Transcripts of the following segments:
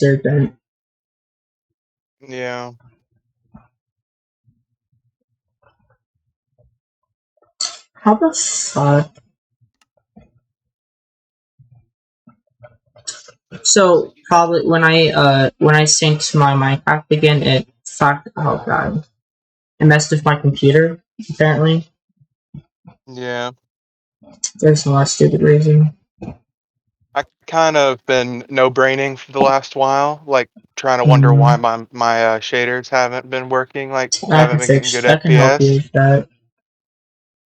serpent. Yeah. How the fuck? So probably when I synced my Minecraft again, it fucked. Oh god, it messed with my computer. Apparently, Yeah. there's some less stupid reason. I kind of been no-braining for the last while, like trying to wonder why Mm, my shaders haven't been working, like I haven't can been getting fix. good I can help you FPS. with that.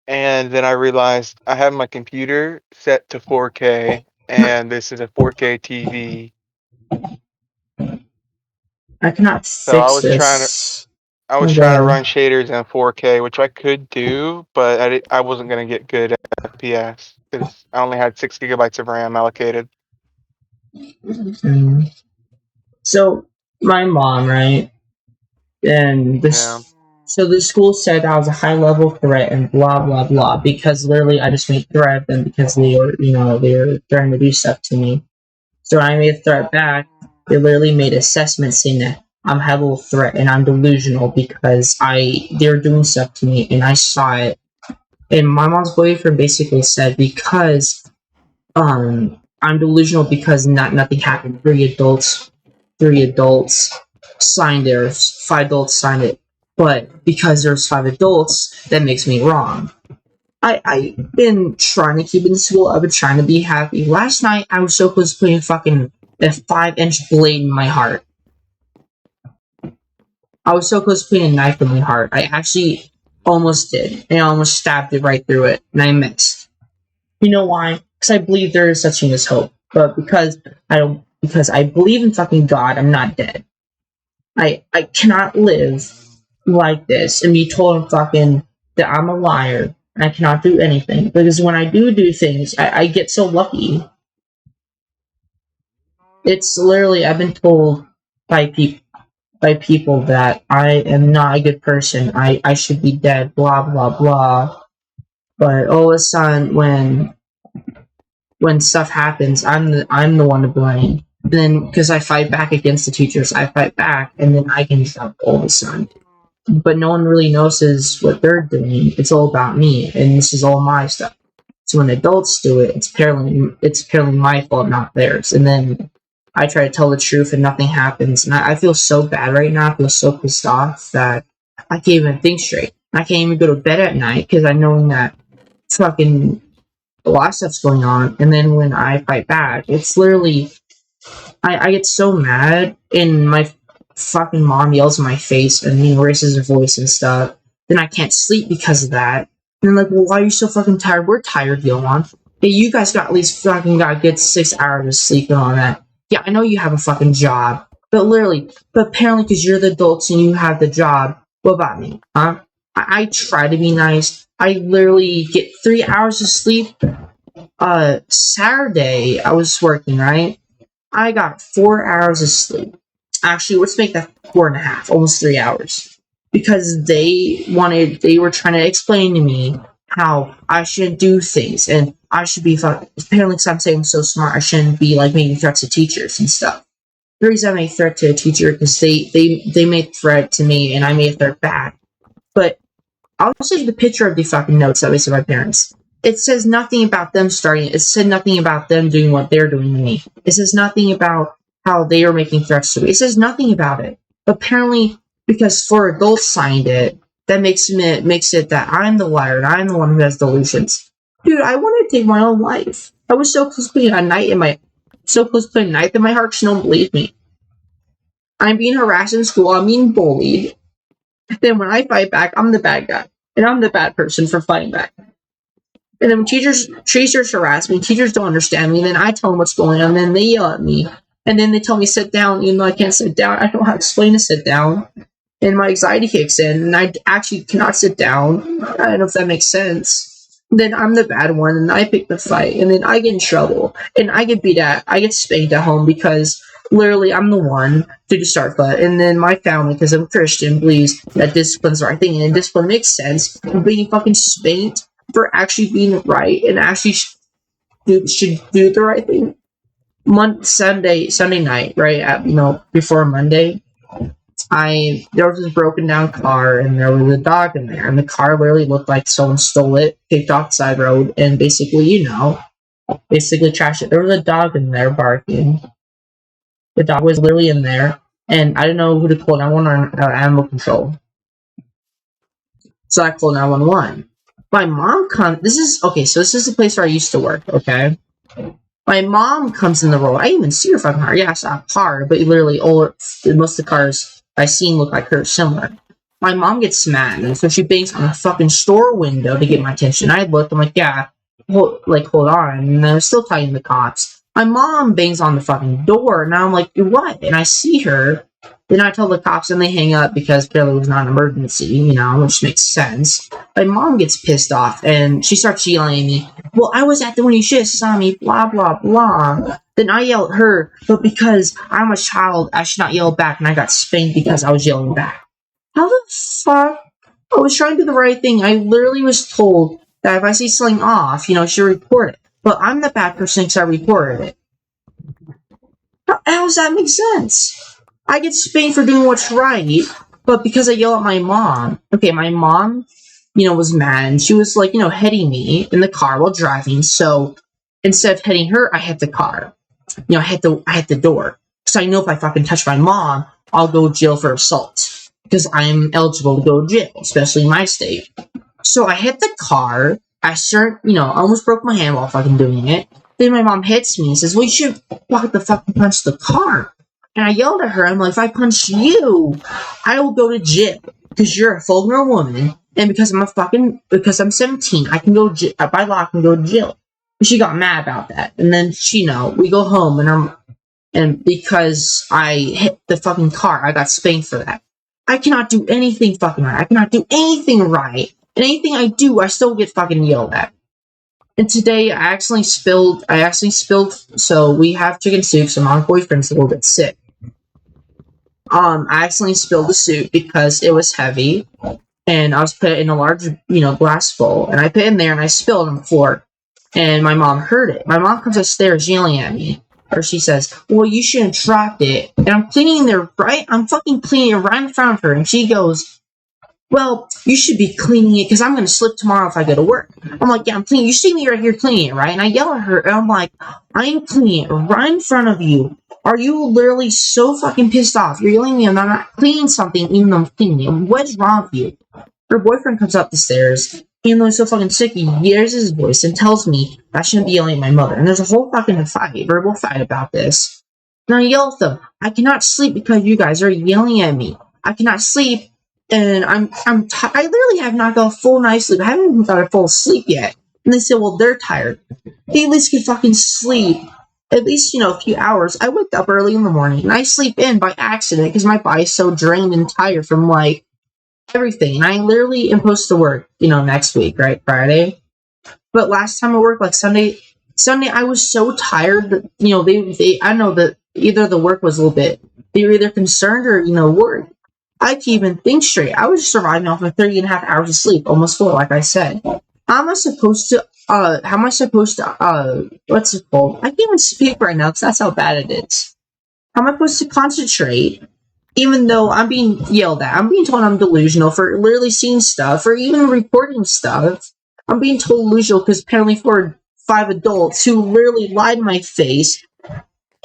And then I realized I have my computer set to 4K, and this is a 4K TV. I cannot So fix this. I was Oh trying to god. run shaders in 4K, which I could do, but I wasn't gonna get good FPS because I only had 6 GB of RAM allocated. Mm. So my mom, right? And Yeah. this, so the school said I was a high level threat and blah blah blah because literally I just made threat them because they were trying to do stuff to me. So when I made a threat back, they literally made assessments saying that I'm a high level threat and I'm delusional because they're doing stuff to me and I saw it. And my mom's boyfriend basically said because I'm delusional because nothing happened. Three adults signed theirs, 5 adults signed it. But because there's 5 adults, that makes me wrong. I've been trying to keep it in school. I've been trying to be happy. Last night, I was so close to putting a 5-inch blade in my heart. I was so close to putting a knife in my heart. I actually almost did. And I almost stabbed it right through it. And I missed. You know why? Because I believe there is such thing as hope. But because I believe in fucking God, I'm not dead. I cannot live like this and be told fucking that I'm a liar and I cannot do anything. Because when I do things, I get so lucky. It's literally I've been told by people that I am not a good person. I should be dead. Blah blah blah. But all of a sudden, when stuff happens, I'm the one to blame. And then because I fight back against the teachers, I fight back, and then I can jump all of a sudden. But no one really notices what they're doing. It's all about me, and this is all my stuff. So when adults do it, it's apparently my fault, not theirs. And then I try to tell the truth, and nothing happens. And I feel so bad right now. I feel so pissed off that I can't even think straight. I can't even go to bed at night because I know that fucking a lot of stuff's going on. And then when I fight back, it's literally I get so mad, and my fucking mom yells in my face and raises her voice and stuff. Then I can't sleep because of that. And they're like, well, why are you so fucking tired? We're tired, Yohan. Hey, you guys got at least fucking got good 6 hours of sleep and all that. Yeah, I know you have a fucking job, but apparently because you're the adults and you have the job, what about me, huh? I try to be nice. I literally get 3 hours of sleep. Saturday I was working, right? I got 4 hours of sleep. Actually, let's make that 4.5, almost 3 hours. Because they were trying to explain to me how I shouldn't do things and I should be, apparently because I'm saying I'm so smart, I shouldn't be like making threats to teachers and stuff. The reason I made a threat to a teacher because they made a threat to me and I made a threat back. But I'll send you the picture of the fucking notes that we sent my parents. It says nothing about them starting it. It said nothing about them doing what they're doing to me. It says nothing about how they are making threats to me. It says nothing about it. Apparently, because 4 adults signed it, that makes it that I'm the liar and I'm the one who has delusions. Dude, I wanted to take my own life. I was so close to putting a knife in my heart because no one believed me. I'm being harassed in school. I'm being bullied. Then when I fight back, I'm the bad guy. And I'm the bad person for fighting back. And then when teachers harass me, teachers don't understand me, then I tell them what's going on, and then they yell at me. And then they tell me sit down, even though I can't sit down. I don't know how to explain to sit down. And my anxiety kicks in, and I actually cannot sit down. I don't know if that makes sense. Then I'm the bad one, and I pick the fight, and then I get in trouble. And I get spanked at home because literally I'm the one to start that. And then my family, because I'm Christian, believes that discipline's the right thing, and discipline makes sense. And being fucking spanked for actually being right and actually should do the right thing. Sunday night, right at before Monday. There was this broken down car and there was a dog in there, and the car literally looked like someone stole it, picked off the side road, and basically trashed it. There was a dog in there barking. The dog was literally in there, and I didn't know who to call 911 or animal control. So I called 911. My mom comes. This is okay. So this is the place where I used to work. Okay. My mom comes in the road. I didn't even see her fucking car. Yeah, I saw a car, but literally most of the cars I seen look like her, similar. My mom gets mad, and so she bangs on the fucking store window to get my attention. I looked. I'm like, yeah, hold on. And I was still talking to the cops. My mom bangs on the fucking door, and I'm like, what? And I see her. Then I tell the cops, and they hang up because apparently it was not an emergency, which makes sense. My mom gets pissed off, and she starts yelling at me. Well, I was at the when you should have saw me, blah, blah, blah. Then I yell at her, but because I'm a child, I should not yell back, and I got spanked because I was yelling back. How the fuck? I was trying to do the right thing. I literally was told that if I see something off, I should report it. But I'm the bad person because I reported it. How does that make sense? I get spanked for doing what's right, but because I yell at my mom. Okay, my mom, was mad, and she was like, hitting me in the car while driving. So instead of hitting her, I hit the car. I hit the door. Because I know if I fucking touch my mom, I'll go to jail for assault. Because I'm eligible to go to jail, especially in my state. So I hit the car. I almost broke my hand while fucking doing it. Then my mom hits me and says, well, you should fucking punch the car. And I yelled at her, I'm like, if I punch you, I will go to jail. Because you're a full-grown woman, and because I'm 17, I can go, by law, I can go to jail. And she got mad about that. And then, we go home, and because I hit the fucking car, I got spanked for that. I cannot do anything fucking right. I cannot do anything right. And anything I do, I still get fucking yelled at. And today, I accidentally spilled, so we have chicken soup, so my boyfriend's a little bit sick. I accidentally spilled the soup because it was heavy, and I was put in a large, glass bowl, and I put it in there, and I spilled on the floor, and my mom heard it. My mom comes upstairs yelling at me, or she says, well, you shouldn't have dropped it, and I'm fucking cleaning it right in front of her, and she goes, well, you should be cleaning it because I'm going to slip tomorrow if I go to work. I'm like, yeah, I'm cleaning. You see me right here cleaning it, right? And I yell at her, and I'm like, I am cleaning it right in front of you. Are you literally so fucking pissed off? You're yelling at me and I'm not cleaning something even though I'm cleaning it. What's wrong with you? Her boyfriend comes up the stairs, even though he's so fucking sick, he hears his voice and tells me I shouldn't be yelling at my mother. And there's a whole fucking verbal fight about this. And I yell at them, I cannot sleep because you guys are yelling at me. I cannot sleep. And I literally have not got a full night's sleep. I haven't even got a full sleep yet. And they say, well, they're tired. They at least can fucking sleep. At least, a few hours. I wake up early in the morning and I sleep in by accident because my body's so drained and tired from, everything. And I literally am supposed to work, next week, right? Friday. But last time I worked, Sunday, I was so tired that, I know that either the work was a little bit, they were either concerned or, worried. I can't even think straight. I was surviving off of 30 and a half hours of sleep, almost 4, like I said. How am I supposed to, what's it called? I can't even speak right now because that's how bad it is. How am I supposed to concentrate even though I'm being yelled at? I'm being told I'm delusional for literally seeing stuff or even reporting stuff. I'm being told delusional because apparently for 5 adults who literally lied in my face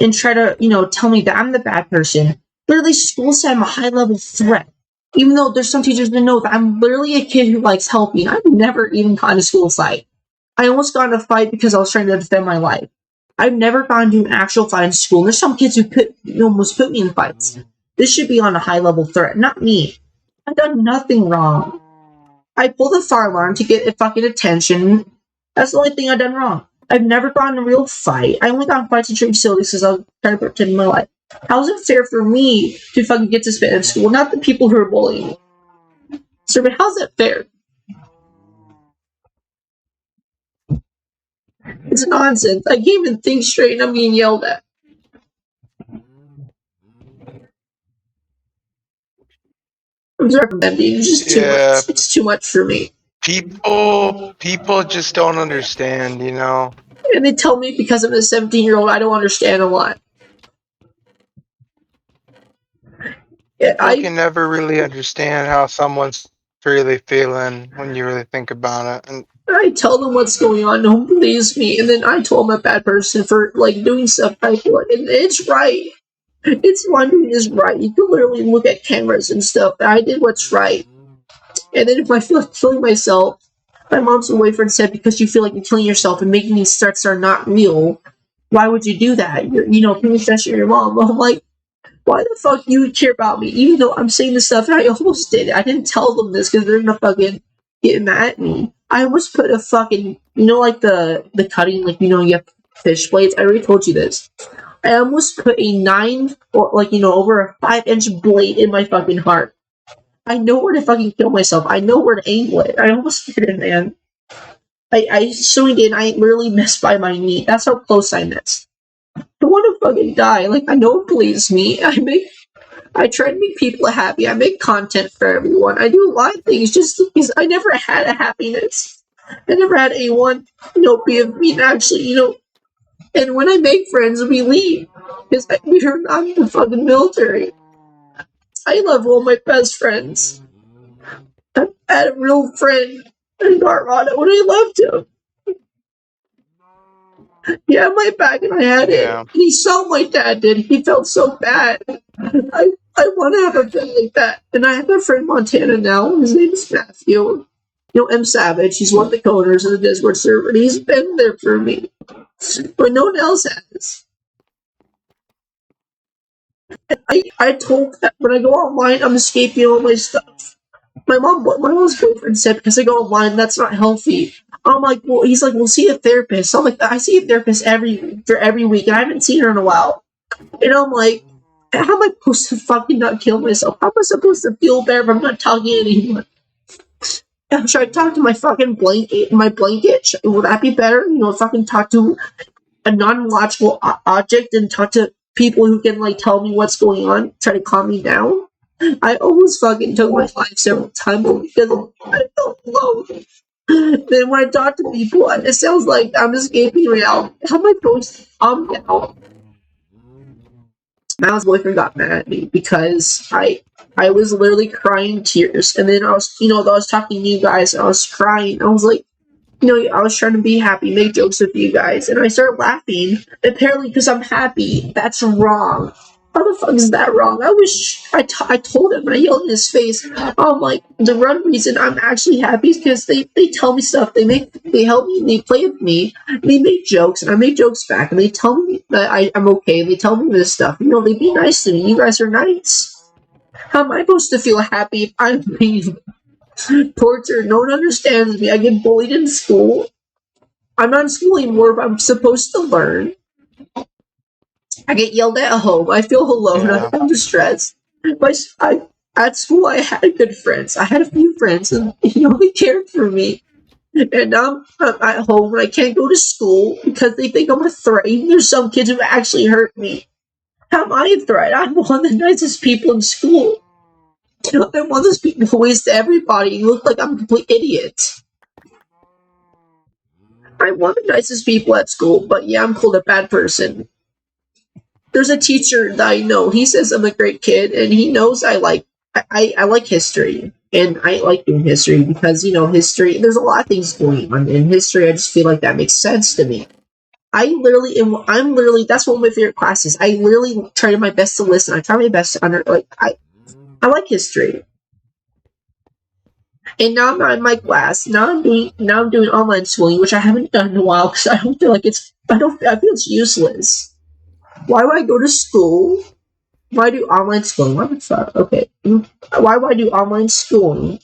and try to, tell me that I'm the bad person. Literally, school said I'm a high-level threat. Even though there's some teachers that know that I'm literally a kid who likes helping. I've never even gotten a school fight. I almost got in a fight because I was trying to defend my life. I've never gotten into an actual fight in school. And there's some kids who almost put me in fights. This should be on a high-level threat, not me. I've done nothing wrong. I pulled the fire alarm to get fucking attention. That's the only thing I've done wrong. I've never gotten in a real fight. I only got in fights in trade facilities because I was trying to protect my life. How is it fair for me to fucking get suspended in school, not the people who are bullying me? Sir, but how's that fair? It's nonsense. I can't even think straight and I'm being yelled at. I'm sorry, Bendy. It's just too much. It's too much for me. People just don't understand, And they tell me because I'm a 17-year-old, I don't understand a lot. You can never really understand how someone's really feeling when you really think about it. And I tell them what's going on, no one believes me, and then I told I'm a bad person for like doing stuff I feel like, and it's right. It's what I'm doing is right. You can literally look at cameras and stuff. I did what's right. And then if I feel like killing myself, my mom's boyfriend said because you feel like you're killing yourself and making these threats are not real, why would you do that? Pretty much your mom. I'm like, why the fuck you would care about me? Even though I'm saying this stuff, and I almost did it. I didn't tell them this because they're gonna fucking get mad at me. I almost put a fucking, like the cutting, like, you have fish blades. I already told you this. I almost put a 9 or over a 5-inch blade in my fucking heart. I know where to fucking kill myself. I know where to angle it. I almost did it, man. I so did. I literally missed by my knee. That's how close I missed. I want to fucking die. Like, I know it believes me. I try to make people happy. I make content for everyone. I do a lot of things just because I never had a happiness. I never had anyone, be of me. Actually, and when I make friends, we leave because we're not in the fucking military. I love all my best friends. I had a real friend in Colorado when I left him. He had my back and I had it. yeah, And he saw my dad did. He felt so bad. I want to have a friend like that. And I have a friend in Montana now. His name is Matthew. M. Savage. He's one of the co-owners of the Discord server. And he's been there for me. But no one else has. I told that when I go online, I'm escaping all my stuff. My mom's boyfriend said because I go online, that's not healthy. I'm like, well, he's like, we'll see a therapist. I'm like, I see a therapist every week, and I haven't seen her in a while. And I'm like, how am I supposed to fucking not kill myself? How am I supposed to feel better if I'm not talking to anyone? Should I talk to my fucking blanket? Will that be better? Fucking talk to a non-logical object and talk to people who can like tell me what's going on, try to calm me down. I almost fucking took my life several times because I felt alone. Then when I talk to people, it sounds like I'm escaping reality. How am I supposed to calm down? My boyfriend got mad at me because I was literally crying tears, and then I was talking to you guys, and I was crying. I was like, I was trying to be happy, make jokes with you guys, and I started laughing. Apparently, because I'm happy. That's wrong. How the fuck is that wrong? I told him, and I yelled in his face. I'm like, the one reason I'm actually happy is because they tell me stuff. They help me, and they play with me, and they make jokes, and I make jokes back, and they tell me that I'm okay. They tell me this stuff. They be nice to me. You guys are nice. How am I supposed to feel happy if I'm being tortured? No one understands me. I get bullied in school. I'm not in school anymore, but I'm supposed to learn. I get yelled at home. I feel alone. yeah, I'm distressed. At school, I had good friends. I had a few friends, and they cared for me. And now I'm at home, and I can't go to school because they think I'm a threat. Even there's some kids who actually hurt me. How am I a threat? I'm one of the nicest people in school. I'm one of those people who waste everybody. You look like I'm a complete idiot. I'm one of the nicest people at school, but yeah, I'm called a bad person. There's a teacher that I know. He says I'm a great kid, and he knows I like history, and I like doing history because history. There's a lot of things going on in history. I just feel like that makes sense to me. I'm literally. That's one of my favorite classes. I literally try my best to listen. I try my best to I like history. And now I'm not in my class. Now I'm doing online schooling, which I haven't done in a while because I don't feel like I feel it's useless. Why would I go to school? Why do online schooling? What the fuck? Okay. Why would I do online schooling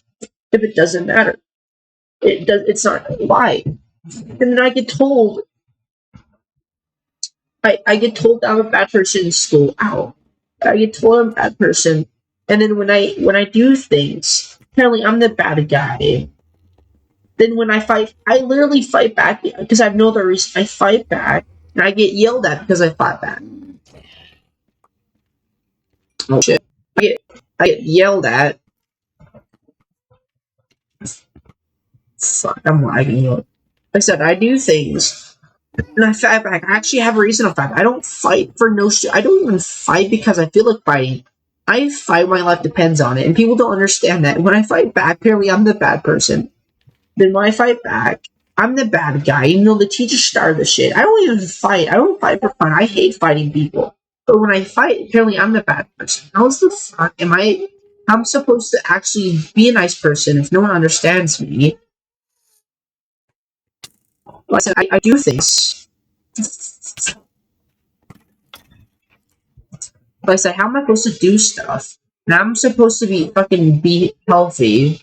if it doesn't matter? It's not. Why? And then I get told. I get told I'm a bad person in school. Ow. I get told I'm a bad person. And then when I do things, apparently I'm the bad guy. Then when I fight, I literally fight back because I have no other reason. I fight back, and I get yelled at because I fought back. Oh shit! I get yelled at. Fuck! I'm lagging. Like I said, I do things. And I fight back. I actually have a reason to fight. I don't fight for no shit. I don't even fight because I feel like fighting. I fight when my life depends on it, and people don't understand that. When I fight back, apparently I'm the bad person. Then when I fight back, I'm the bad guy. Even though the teacher started the shit, I don't even fight. I don't fight for fun. I hate fighting people. But when I fight, apparently I'm the bad person. How the fuck am I? I'm supposed to actually be a nice person if no one understands me. Like I said, I do things. Like I said, how am I supposed to do stuff? And I'm supposed to be healthy.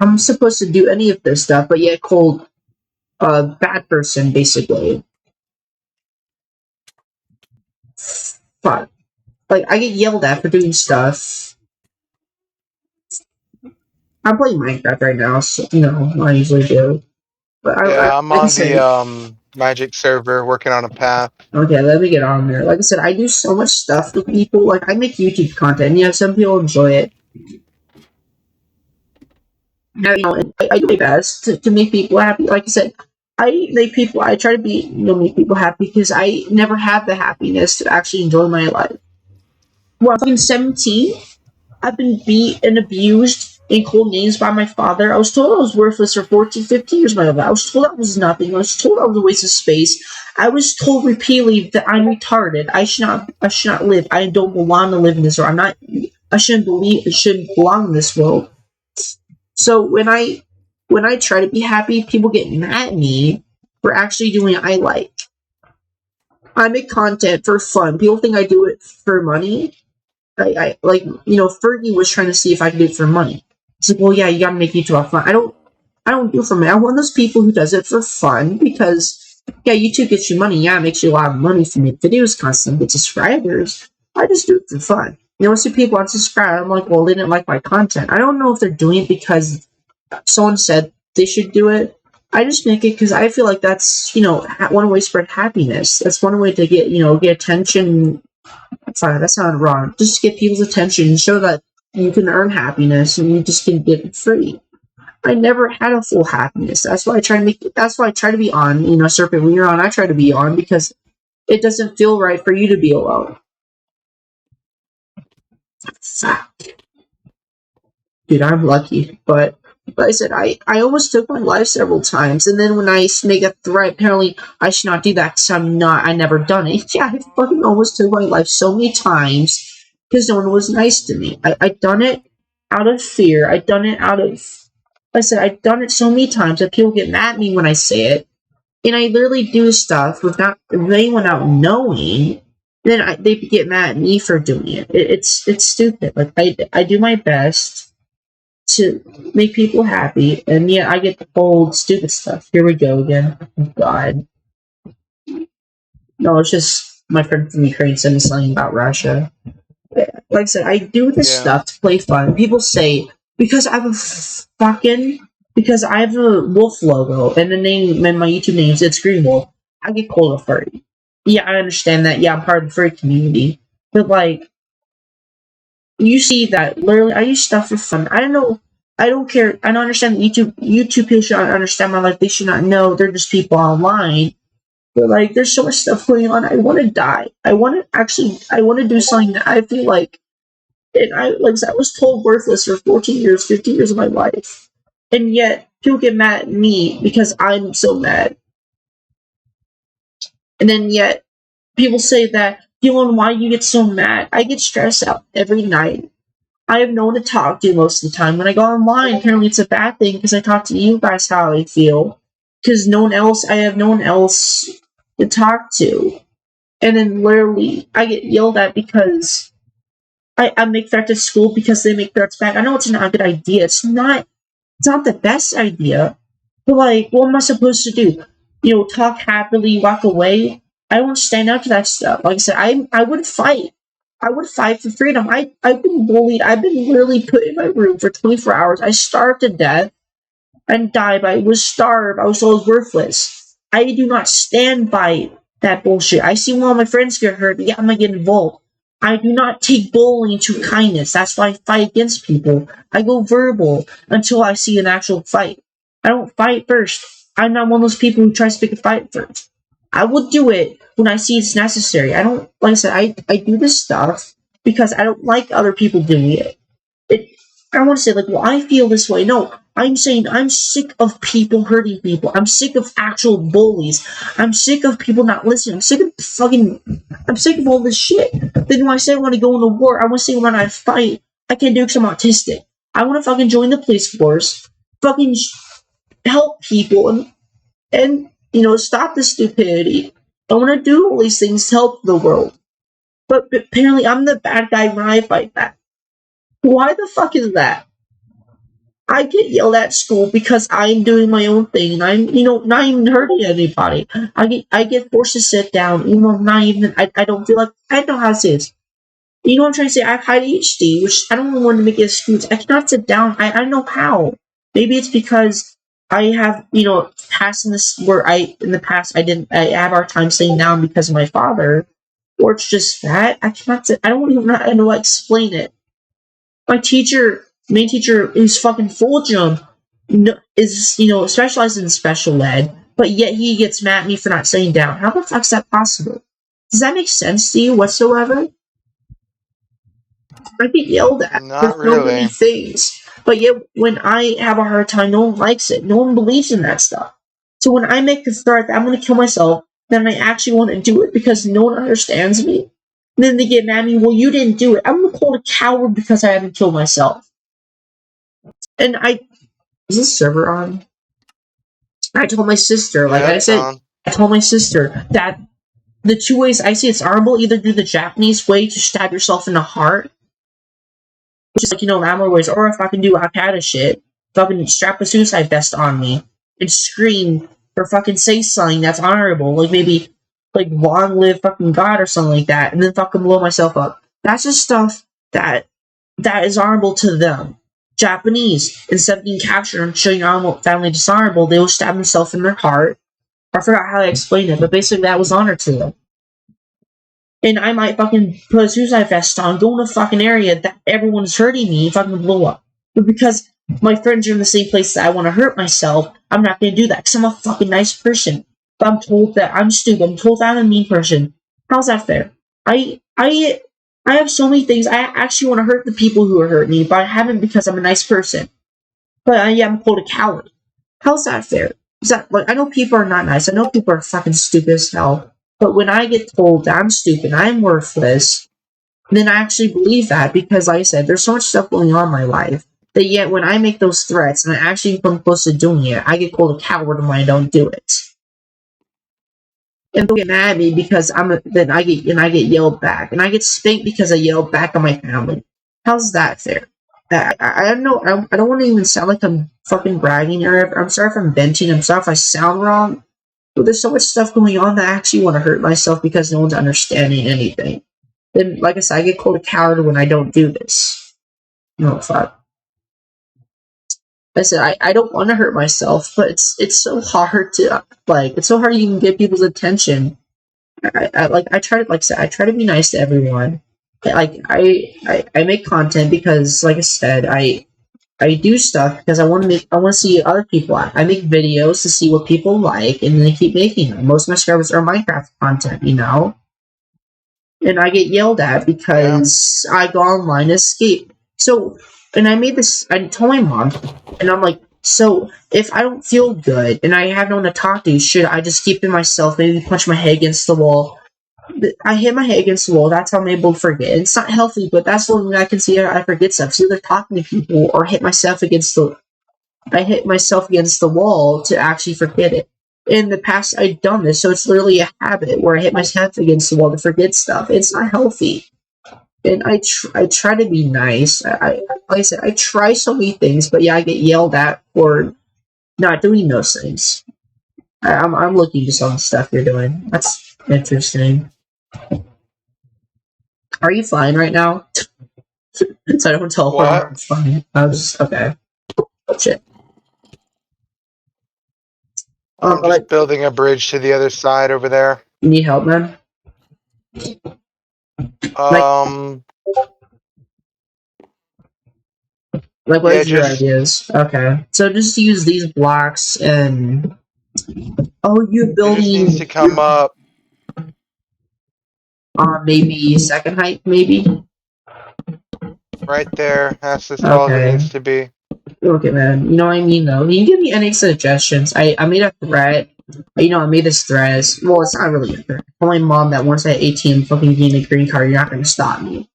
I'm supposed to do any of this stuff, but yet called a bad person, basically. Fuck. Like, I get yelled at for doing stuff. I'm playing Minecraft right now, so, I usually do. But Yeah, I'm like I on the said, Magic server working on a path. okay, let me get on there. Like I said, I do so much stuff with people. Like, I make YouTube content. Yeah, some people enjoy it. Now, I do my best to make people happy. Like I said, I try to make people happy because I never had the happiness to actually enjoy my life. Well, I'm fucking 17. I've been beat and abused and called names by my father. I was told I was worthless for 14, 15 years of my life. I was told I was nothing. I was told I was a waste of space. I was told repeatedly that I'm retarded. I should not live. I don't belong to live in this world. I shouldn't belong in this world. So when I try to be happy, people get mad at me for actually doing what I like. I make content for fun. People think I do it for money. I like Fergie was trying to see if I could do it for money. It's like, well, yeah, you gotta make YouTube have fun. I don't do it for money. I'm one of those people who does it for fun because yeah, YouTube gets you money. Yeah, it makes you a lot of money for make videos constantly, get subscribers. I just do it for fun. See people unsubscribe. I'm like, well, they didn't like my content. I don't know if they're doing it because someone said they should do it. I just make it because I feel like that's one way to spread happiness. That's one way to get attention. Sorry, that sounded wrong. Just get people's attention and show that you can earn happiness and you just can get it free. I never had a full happiness. That's why I try to make. That's why I try to be on. Serpent, when you're on, I try to be on because it doesn't feel right for you to be alone. Fuck. Dude, I'm lucky, but like I said, I almost took my life several times, and then when I make a threat, apparently I should not do that because I never done it. Yeah, I fucking almost took my life so many times because no one was nice to me. I done it out of fear. I done it out of, like I said, I've done it so many times that people get mad at me when I say it, and I literally do stuff without anyone not knowing. Then they get mad at me for doing it. It's stupid. Like I do my best to make people happy, and yeah, I get the old stupid stuff. Here we go again. Oh, God. No, it's just my friend from Ukraine sent me something about Russia. Like I said, I do this Yeah. stuff to play fun. People say, because because I have a wolf logo, and the name, and my YouTube name is Green Wolf, I get called a furry. Yeah, I understand that. Yeah, I'm part of the furry community. But, like, you see that literally I use stuff for fun. I don't know. I don't care. I don't understand YouTube people should not understand my life. They should not know. They're just people online. But like, there's so much stuff going on. I want to die. I want to do something that I feel like. And I was told worthless for 14 years, 15 years of my life, and yet people get mad at me because I'm so mad. And then yet people say that, Dylan, why you get so mad? I get stressed out every night. I have no one to talk to most of the time. When I go online, apparently it's a bad thing because I talk to you guys how I feel. Because I have no one else to talk to. And then literally, I get yelled at because I make threats at school because they make threats back. I know it's not a good idea. It's not the best idea. But like, what am I supposed to do? Talk happily, walk away? I won't stand up to that stuff. Like I said, I would fight. I would fight for freedom. I've been bullied. I've been literally put in my room for 24 hours. I starved to death and died. I was starved. I was told worthless. I do not stand by that bullshit. I see one of my friends get hurt. Yeah, I'm gonna get involved. I do not take bullying to kindness. That's why I fight against people. I go verbal until I see an actual fight. I don't fight first. I'm not one of those people who tries to pick a fight first. I will do it when I see it's necessary. I don't, like I said, I do this stuff because I don't like other people doing it. I don't want to say like, well, I feel this way. No, I'm saying I'm sick of people hurting people. I'm sick of actual bullies. I'm sick of people not listening. I'm sick of all this shit. Then when I say I want to go into war, I want to say when I fight, I can't do it because I'm autistic. I want to fucking join the police force, fucking help people, and stop the stupidity. I want to do all these things to help the world. But apparently, I'm the bad guy when I fight back. Why the fuck is that? I get yelled at school because I'm doing my own thing and I'm, not even hurting anybody. I get forced to sit down, even though I'm not even, I don't feel like, I don't know how to say this. You know what I'm trying to say? I have high ADHD, which I don't want to make an excuse. I cannot sit down. I don't know how. Maybe it's because I have, past in this, where in the past, I have our time sitting down because of my father, or it's just that. I cannot sit, I don't even know how to explain it. My main teacher, who's fucking full jump, is specialized in special ed, but yet he gets mad at me for not sitting down. How the fuck's that possible? Does that make sense to you whatsoever? I get yelled at for Not so many really. things, but yet when I have a hard time, no one likes it. No one believes in that stuff. So when I make the threat that I'm going to kill myself, then I actually want to do it because no one understands me. And then they get mad at me. Well, you didn't do it. I'm called a coward because I haven't killed myself. And is this server on? I told my sister, like Yeah, I it's said, on. I told my sister that the two ways I see it's honorable, either do the Japanese way to stab yourself in the heart, which is like, the ammo ways, or if I can do Hakata shit, fucking strap a suicide vest on me and scream or fucking say something that's honorable, like maybe like long live fucking God or something like that, and then fucking blow myself up. That's just stuff that is honorable to them. Japanese, instead of being captured and showing your family dishonorable, they will stab themselves in their heart. I forgot how I explained it, but basically that was honor to them. And I might fucking put a suicide vest on, go in a fucking area that everyone's hurting me, and fucking blow up. But because my friends are in the same place that I want to hurt myself, I'm not going to do that because I'm a fucking nice person. But I'm told that I'm stupid. I'm told that I'm a mean person. How's that fair? I have so many things. I actually want to hurt the people who are hurting me, but I haven't because I'm a nice person. But I'm called a coward. How's that fair? Is that like I know people are not nice. I know people are fucking stupid as hell. But when I get told that I'm stupid, I'm worthless, then I actually believe that because, like I said, there's so much stuff going on in my life that yet when I make those threats and I actually come close to doing it, I get called a coward when I don't do it. And they'll get mad at me because then I get yelled back, and I get spanked because I yelled back on my family. How's that fair? I don't know. I don't want to even sound like I'm fucking bragging, or I'm sorry if I'm venting. I'm sorry if I sound wrong. But there's so much stuff going on that I actually want to hurt myself because no one's understanding anything. Then, like I said, I get called a coward when I don't do this. No fuck. I said I don't want to hurt myself, but it's so hard to it's so hard to even get people's attention. I try to, like I said, I try to be nice to everyone. I make content because, like I said, I do stuff because I want to see other people. I make videos to see what people like, and then I keep making them. Most of my subscribers are Minecraft content, and I get yelled at Yeah. because I go online to escape. So, and I made this. I told my mom, and I'm like, so if I don't feel good and I have no one to talk to, should I just keep it myself? Maybe punch my head against the wall. I hit my head against the wall. That's how I'm able to forget. It's not healthy, but that's the only way I can see I forget stuff. It's either talking to people or I hit myself against the wall to actually forget it. In the past, I'd done this, so it's literally a habit where I hit myself against the wall to forget stuff. It's not healthy. And I try to be nice. Like I said, I try so many things, but yeah, I get yelled at for not doing those things. I'm looking at some of the stuff you're doing. That's interesting. Are you fine right now? So I don't teleport What? I'm fine. I was okay. Oh, shit. I'm just building a bridge to the other side over there. You need help, man? Like, Um. what Yeah. is your Just ideas? Okay. So just use these blocks and Oh, you're It just needs building to come up maybe second height, maybe. right there. That's as tall as it Okay. needs to be. Okay, man. You know what I mean, though. Can you give me any suggestions? I made a threat. I made this threat. Well, it's not really a threat. I told my mom that once at 18 fucking getting a green card, you're not going to stop me.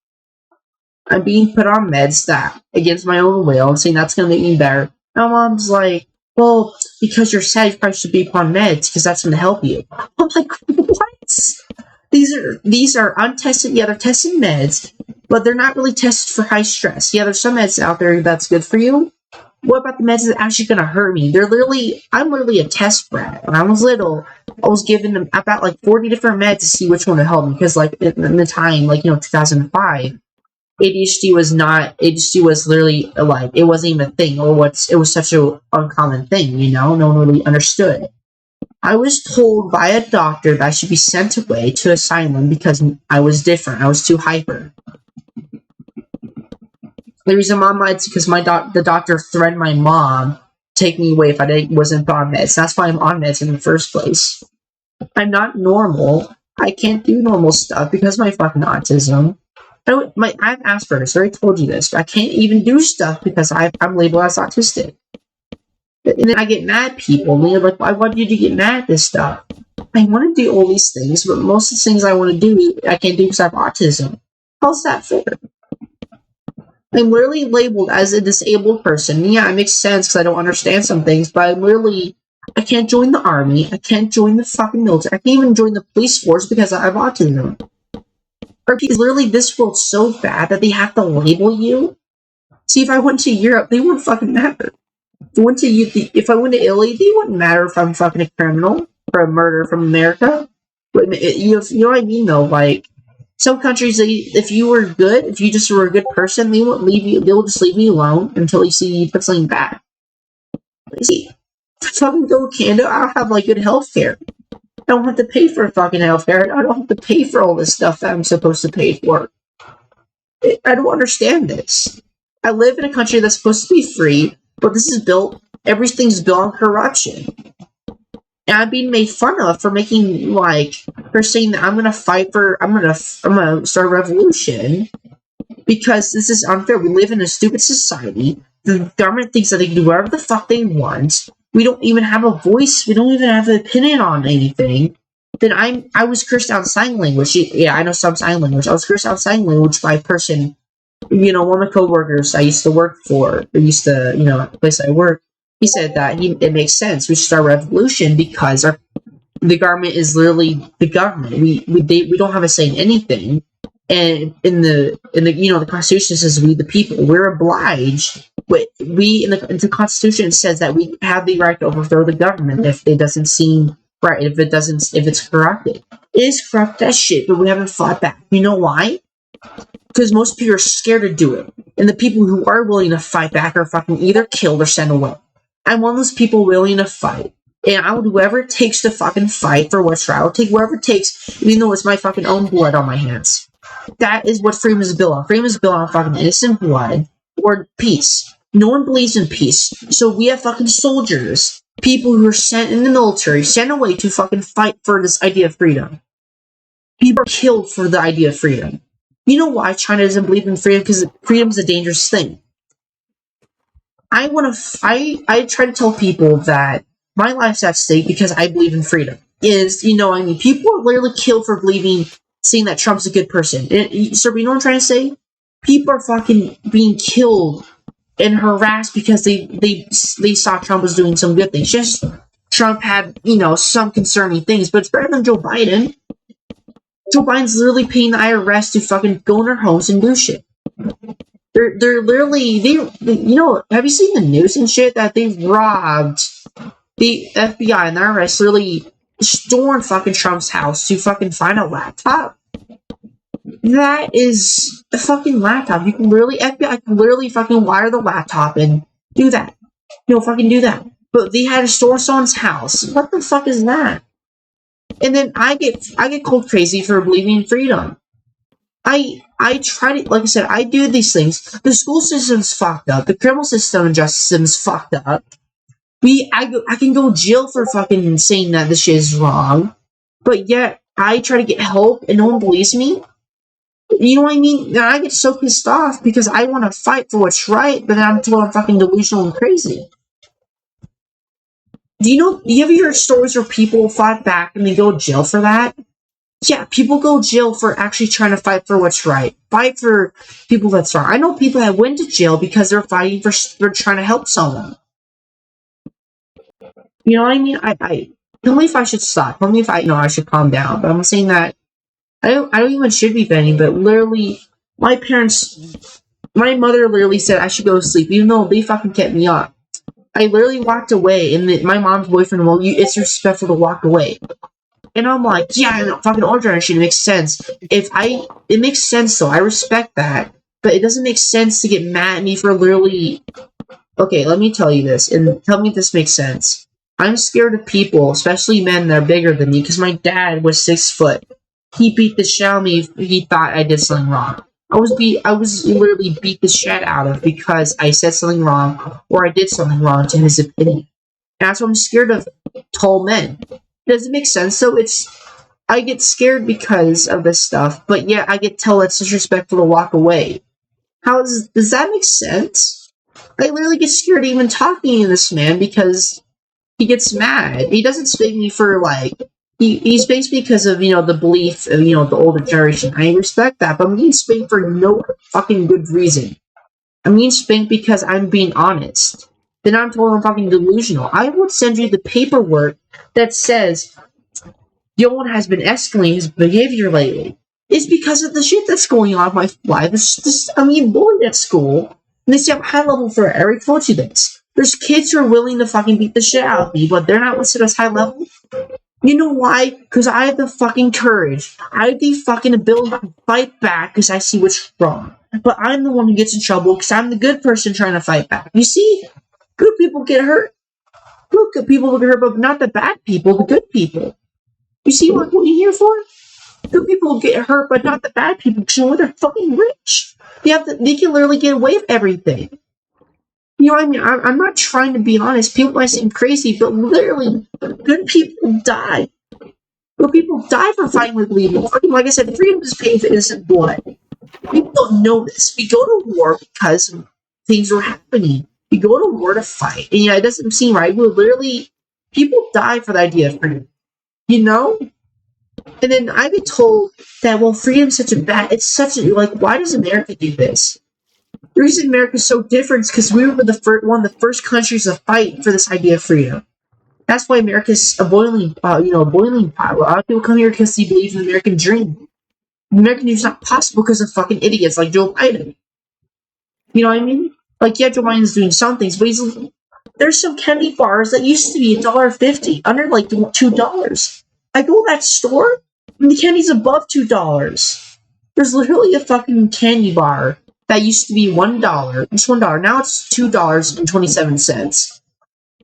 I'm being put on meds that against my own will, saying that's going to make me better. My mom's like, well, because you're sad, you probably should be on meds because that's going to help you. I'm like, what? These are untested. Yeah, they're tested meds, but they're not really tested for high stress. Yeah, there's some meds out there that's good for you. What about the meds that are actually gonna hurt me? I'm literally a test brat. When I was little, I was given them about like 40 different meds to see which one would help me. Because like in the time, 2005, ADHD was literally like it wasn't even a thing, or it was such an uncommon thing. No one really understood. I was told by a doctor that I should be sent away to asylum because I was different. I was too hyper. The reason mom lied is because the doctor threatened my mom to take me away if I wasn't on meds. That's why I'm on meds in the first place. I'm not normal. I can't do normal stuff because of my fucking autism. I have Asperger's. I already told you this, but I can't even do stuff because I'm labeled as autistic. And then I get mad at people, and they're like, why do you get mad at this stuff? I want to do all these things, but most of the things I want to do, I can't do because I have autism. How's that fair? I'm literally labeled as a disabled person. Yeah, it makes sense because I don't understand some things, but I can't join the army. I can't join the fucking military. I can't even join the police force because I have autism. Is literally this world's so bad that they have to label you. See, if I went to Europe, they wouldn't fucking matter. If I went to Italy, they wouldn't matter if I'm fucking a criminal or a murderer from America. But you know what I mean, though. Like some countries, if you just were a good person, they won't leave you. They'll just leave you alone until you see you put something bad. See, if I go to Canada, I'll have good health care. I don't have to pay for fucking health care. I don't have to pay for all this stuff that I'm supposed to pay for. I don't understand this. I live in a country that's supposed to be free, but everything's built on corruption. And I'm being made fun of for saying that I'm gonna start a revolution because this is unfair. We live in a stupid society. The government thinks that they can do whatever the fuck they want. We don't even have a voice. We don't even have an opinion on anything. Then I was cursed out in sign language. Yeah, I know some sign language. I was cursed out in sign language by a person. One of my coworkers I used to work for, the place I work, he said that it makes sense. We should start a revolution because the government is literally the government. We don't have a say in anything. And in the Constitution says we the people. We're obliged. In the Constitution it says that we have the right to overthrow the government if it doesn't seem right. If it's corrupted, it is corrupt as shit. But we haven't fought back. You know why? Because most people are scared to do it. And the people who are willing to fight back are fucking either killed or sent away. I'm one of those people willing to fight. And I will do whatever it takes to fucking fight for what's right. I'll take whatever it takes, even though it's my fucking own blood on my hands. That is what freedom is built on. Freedom is built on fucking innocent blood or peace. No one believes in peace. So we have fucking soldiers. People who are sent in the military, sent away to fucking fight for this idea of freedom. People are killed for the idea of freedom. You know why China doesn't believe in freedom? Because freedom is a dangerous thing. I try to tell people that my life's at stake because I believe in freedom. People are literally killed for seeing that Trump's a good person. So you know what I'm trying to say? People are fucking being killed and harassed because they saw Trump was doing some good things. Just Trump had, some concerning things, but it's better than Joe Biden. Joe Biden's literally paying the IRS to fucking go in their homes and do shit. They're literally have you seen the news and shit that they've robbed the FBI and the IRS literally stormed fucking Trump's house to fucking find a laptop? That is a fucking laptop. FBI can literally fucking wire the laptop and do that. Fucking do that. But they had to storm someone's house. What the fuck is that? And then I get cold crazy for believing in freedom. I try to, like I said, I do these things. The school system's fucked up. The criminal system and justice system's fucked up. I can go jail for fucking saying that this shit is wrong, but yet I try to get help and no one believes me. You know what I mean? Then I get so pissed off because I want to fight for what's right, but then I'm told I'm fucking delusional and crazy. Do you ever hear stories where people fight back and they go to jail for that? Yeah, people go to jail for actually trying to fight for what's right. Fight for people that's wrong. I know people that went to jail because they're fighting they're trying to help someone. You know what I mean? I tell me if I should stop. Tell me if I should calm down. But I'm saying that I don't even should be venting, but literally my mother literally said I should go to sleep, even though they fucking kept me up. I literally walked away, and my mom's boyfriend, well, it's respectful to walk away. And I'm like, yeah, I know, fucking older generation, it makes sense. It makes sense though, I respect that. But it doesn't make sense to get mad at me for literally, okay, let me tell you this, and tell me if this makes sense. I'm scared of people, especially men that are bigger than me, because my dad was 6 foot. He beat the shit out of me if he thought I did something wrong. I was literally beat the shit out of because I said something wrong or I did something wrong to his opinion. And that's what I'm scared of tall men. Does it make sense? So I get scared because of this stuff, but yeah, I get told it's disrespectful to walk away. Does that make sense? I literally get scared even talking to this man because he gets mad. He doesn't spank me for like he spanks me because of the belief of the older generation. I respect that, but I'm getting spanked for no fucking good reason. I'm getting spanked because I'm being honest. Then I'm told I'm fucking delusional. I would send you the paperwork that says Yoan has been escalating his behavior lately. It's because of the shit that's going on in my life. I'm being bullied at school, and they say I'm high level for it. I already told you this. There's kids who are willing to fucking beat the shit out of me, but they're not listed as high level. You know why? Because I have the fucking courage. I have the fucking ability to fight back because I see what's wrong. But I'm the one who gets in trouble because I'm the good person trying to fight back. You see? Good people get hurt. Good people get hurt, but not the bad people, the good people. You see what you're here for? Good people get hurt, but not the bad people because they're fucking rich. They can literally get away with everything. You know what I mean? I'm not trying to be honest. People might seem crazy, but literally, good people die. Good people die for fighting with legal. Like I said, freedom is paying for innocent blood. People don't know this. We go to war because things are happening. We go to war to fight. And it doesn't seem right. People die for the idea of freedom. You know? And then I get told that, well, freedom's why does America do this? The reason America is so different is because we were one of the first countries to fight for this idea of freedom. That's why America is a boiling pot. A lot of people come here because they believe in the American dream. The American dream is not possible because of fucking idiots like Joe Biden. You know what I mean? Like, yeah, Joe Biden's doing some things, but there's some candy bars that used to be $1.50, under like $2. I go to that store, and the candy's above $2. There's literally a fucking candy bar that used to be $1. It's $1. Now it's $2.27.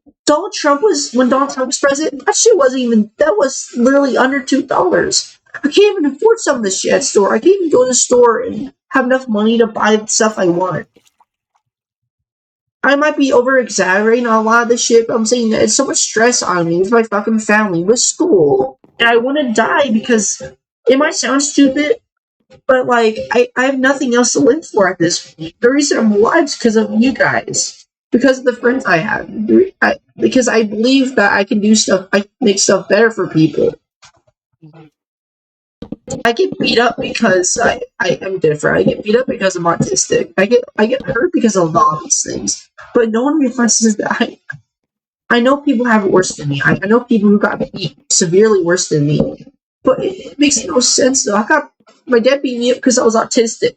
When Donald Trump was president, that shit that was literally under $2. I can't even afford some of this shit at the store. I can't even go to the store and have enough money to buy the stuff I want. I might be over exaggerating on a lot of this shit, but I'm saying that it's so much stress on me with my fucking family, with school. And I want to die because it might sound stupid, but like I have nothing else to live for at this point. The reason I'm alive is because of you guys. Because of the friends I have. Because I believe that I can do stuff, I make stuff better for people. I get beat up because I am different. I get beat up because I'm autistic. I get hurt because of all these things. But no one references that I know people have it worse than me. I know people who got beat severely worse than me. But it makes no sense though. My dad beat me up because I was autistic.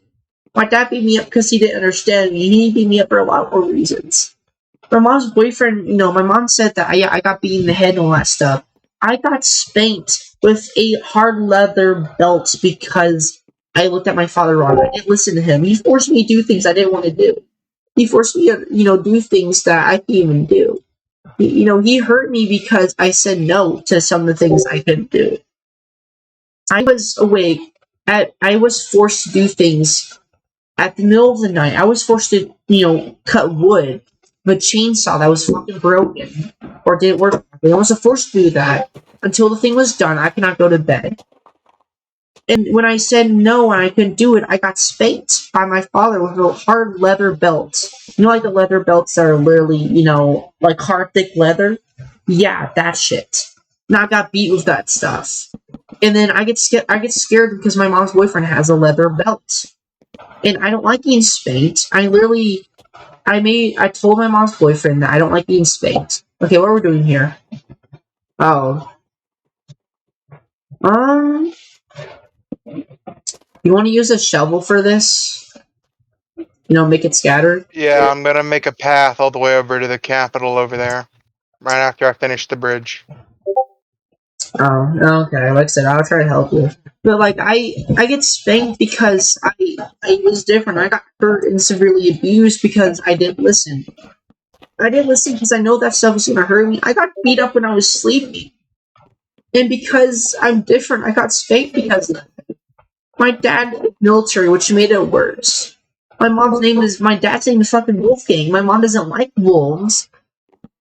My dad beat me up because he didn't understand me. He beat me up for a lot more reasons. My mom's boyfriend, my mom said that I got beat in the head and all that stuff. I got spanked with a hard leather belt because I looked at my father wrong. I didn't listen to him. He forced me to do things I didn't want to do. He forced me to, do things that I can't even do. He hurt me because I said no to some of the things I couldn't do. I was awake. I was forced to do things at the middle of the night. I was forced to, cut wood the chainsaw that was fucking broken or didn't work properly. I wasn't forced to do that until the thing was done. I could not go to bed. And when I said no and I couldn't do it, I got spanked by my father with a hard leather belt. You know, like the leather belts that are literally, like hard, thick leather? Yeah, that shit. And I got beat with that stuff. And then I get scared because my mom's boyfriend has a leather belt. And I don't like being spanked. I told my mom's boyfriend that I don't like being spanked. Okay, what are we doing here? Oh. You want to use a shovel for this? Make it scattered? Yeah, I'm gonna make a path all the way over to the Capitol over there. Right after I finish the bridge. Oh, okay. Like I said, I'll try to help you. But I get spanked because I was different. I got hurt and severely abused because I didn't listen. I didn't listen because I know that stuff was gonna hurt me. I got beat up when I was sleeping. And because I'm different, I got spanked because of that. My dad is military, which made it worse. My dad's name is fucking Wolfgang. My mom doesn't like wolves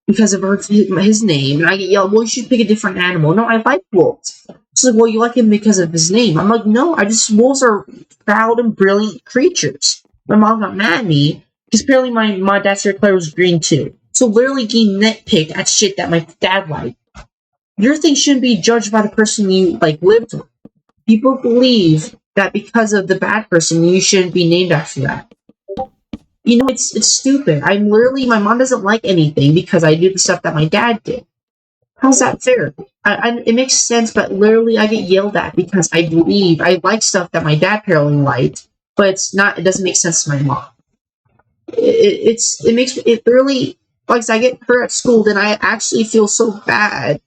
because of his name. And I get yelled, well, you should pick a different animal. No, I like wolves. She's like, well, you like him because of his name. I'm like, no, wolves are proud and brilliant creatures. My mom got mad at me because apparently my dad's favorite color was green too. So literally getting nitpicked at shit that my dad liked. Your thing shouldn't be judged by the person you lived with. People believe that because of the bad person, you shouldn't be named after that. It's stupid. My mom doesn't like anything because I do the stuff that my dad did. How's that fair? It makes sense, but literally I get yelled at because I believe I like stuff that my dad apparently liked, but it doesn't make sense to my mom. It makes it literally, like, I get hurt at school, then I actually feel so bad.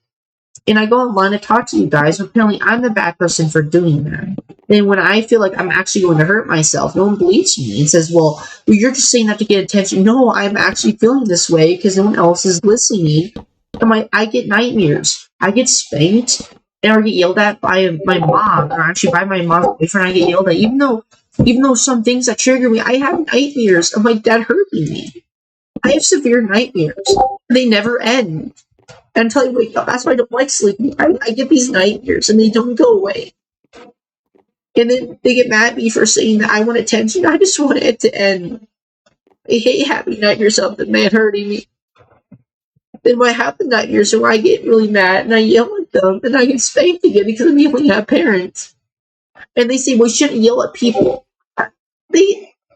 And I go online to talk to you guys, but apparently I'm the bad person for doing that. Then when I feel like I'm actually going to hurt myself, no one believes me and says, well, you're just saying that to get attention. No, I'm actually feeling this way because no one else is listening. And I get nightmares. I get spanked, and I get yelled at by my mom, or actually by my mom's boyfriend. I get yelled at, even though some things that trigger me, I have nightmares of my dad hurting me. I have severe nightmares. They never end until I wake up. That's why I don't like sleeping. I get these nightmares and they don't go away. And then they get mad at me for saying that I want attention. I just want it to end. I hate having nightmares of the man hurting me. Then when I have the nightmares where I get really mad and I yell at them and I get spanked again because I'm yelling at parents. And they say, well, you shouldn't yell at people.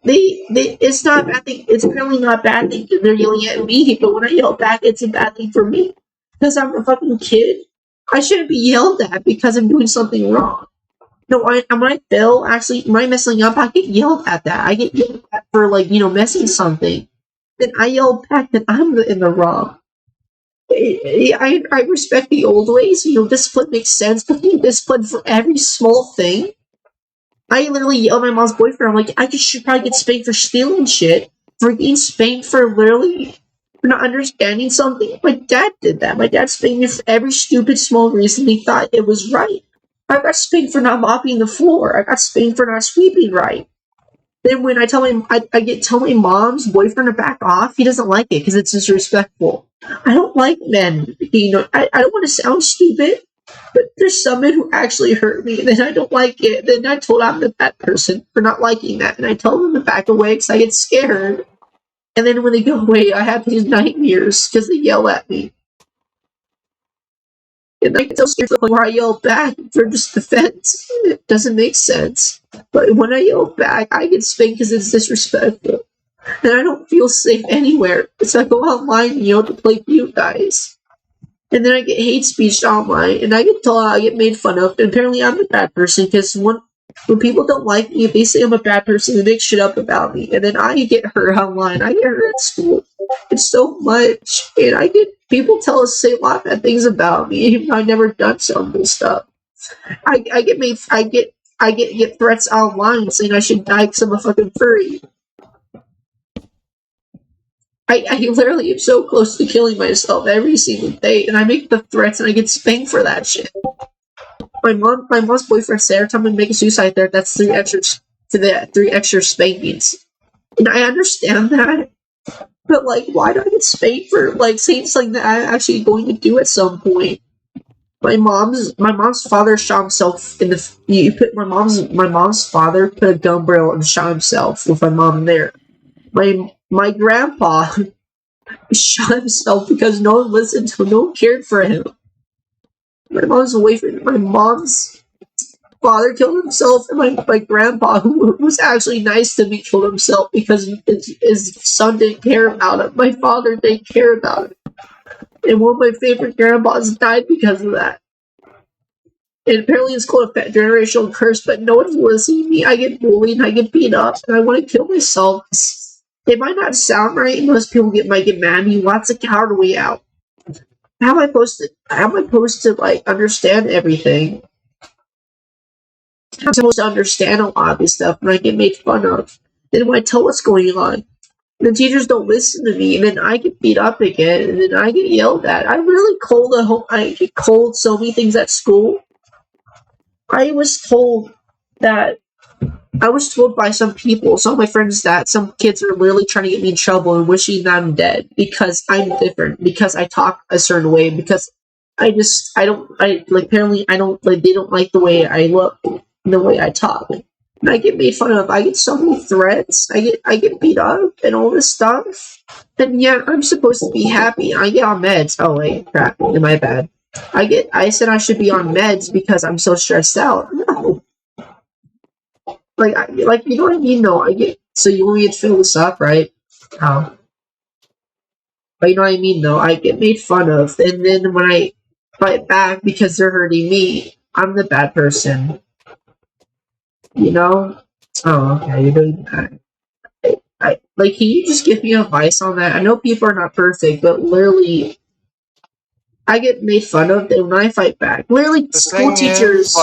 It's not a bad thing. It's apparently not a bad thing that they're yelling at me, but when I yell back, it's a bad thing for me. Because I'm a fucking kid. I shouldn't be yelled at because I'm doing something wrong. No, when I fail, actually, when I'm messing up, I get yelled at that. I get yelled at for, messing something. Then I yell back that I'm in the wrong. I respect the old ways. Discipline makes sense, but discipline for every small thing. I literally yell at my mom's boyfriend. I'm like, I should probably get spanked for stealing shit, for getting spanked for literally for not understanding something. My dad did that. My dad spanked me for every stupid small reason he thought it was right. I got spanked for not mopping the floor. I got spanked for not sweeping right. Then when I tell my mom's boyfriend to back off, he doesn't like it because it's disrespectful. I don't like men. I don't want to sound stupid, but there's some men who actually hurt me, and then I don't like it. Then I told I'm the bad person for not liking that, and I tell them to back away because I get scared. And then when they go away, I have these nightmares because they yell at me. And I get so scared where I yell back for just defense. It doesn't make sense. But when I yell back, I get spanked because it's disrespectful. And I don't feel safe anywhere. So I go online, to play with you guys. And then I get hate speech online, and I get told I get made fun of. And apparently I'm a bad person because when people don't like me, if they say I'm a bad person, they make shit up about me. And then I get hurt online. I get hurt at school. It's so much. And people say a lot of bad things about me, even though I've never done some of this stuff. I get threats online saying I should die because I'm a fucking furry. I literally am so close to killing myself every single day, and I make the threats and I get spanked for that shit. My mom's boyfriend said every time I make a suicide threat, that's 3 extra spankings. And I understand that, But like, why do I get spanked for like saying something that I'm actually going to do at some point? My mom's father shot himself in the. You put my mom's father put a gun barrel and shot himself with my mom there. My grandpa shot himself because no one listened to him, no one cared for him. My mom's father killed himself, and my grandpa, who was actually nice to me, killed himself because his son didn't care about him. My father didn't care about him. And one of my favorite grandpas died because of that. And apparently it's called a generational curse, but no one's listening to me. I get bullied and I get beat up, and I want to kill myself. It might not sound right, and most people might get mad at me. What's the coward way out? How am I supposed to like understand everything? I'm supposed to understand a lot of this stuff, and I get made fun of. Then when I tell what's going on, the teachers don't listen to me, and then I get beat up again, and then I get yelled at. I'm really cold at home. I get cold so many things at school. I was told that I was told by some people, some of my friends, that some kids are literally trying to get me in trouble and wishing that I'm dead because I'm different, because I talk a certain way, because apparently I don't, like, they don't like the way I look, the way I talk. And I get made fun of. I get so many threats. I get beat up and all this stuff. And yet I'm supposed to be happy. I get on meds. Oh wait, crap. Am I bad? I said I should be on meds because I'm so stressed out. No. Like, you know what I mean? No, I get. So you want me to fill this up, right? How? But you know what I mean? No, I get made fun of, and then when I fight back because they're hurting me, I'm the bad person. You know? Oh, okay. You're doing that. Like, can you just give me advice on that? I know people are not perfect, but literally, I get made fun of, and when I fight back, literally, The school thing is, teachers.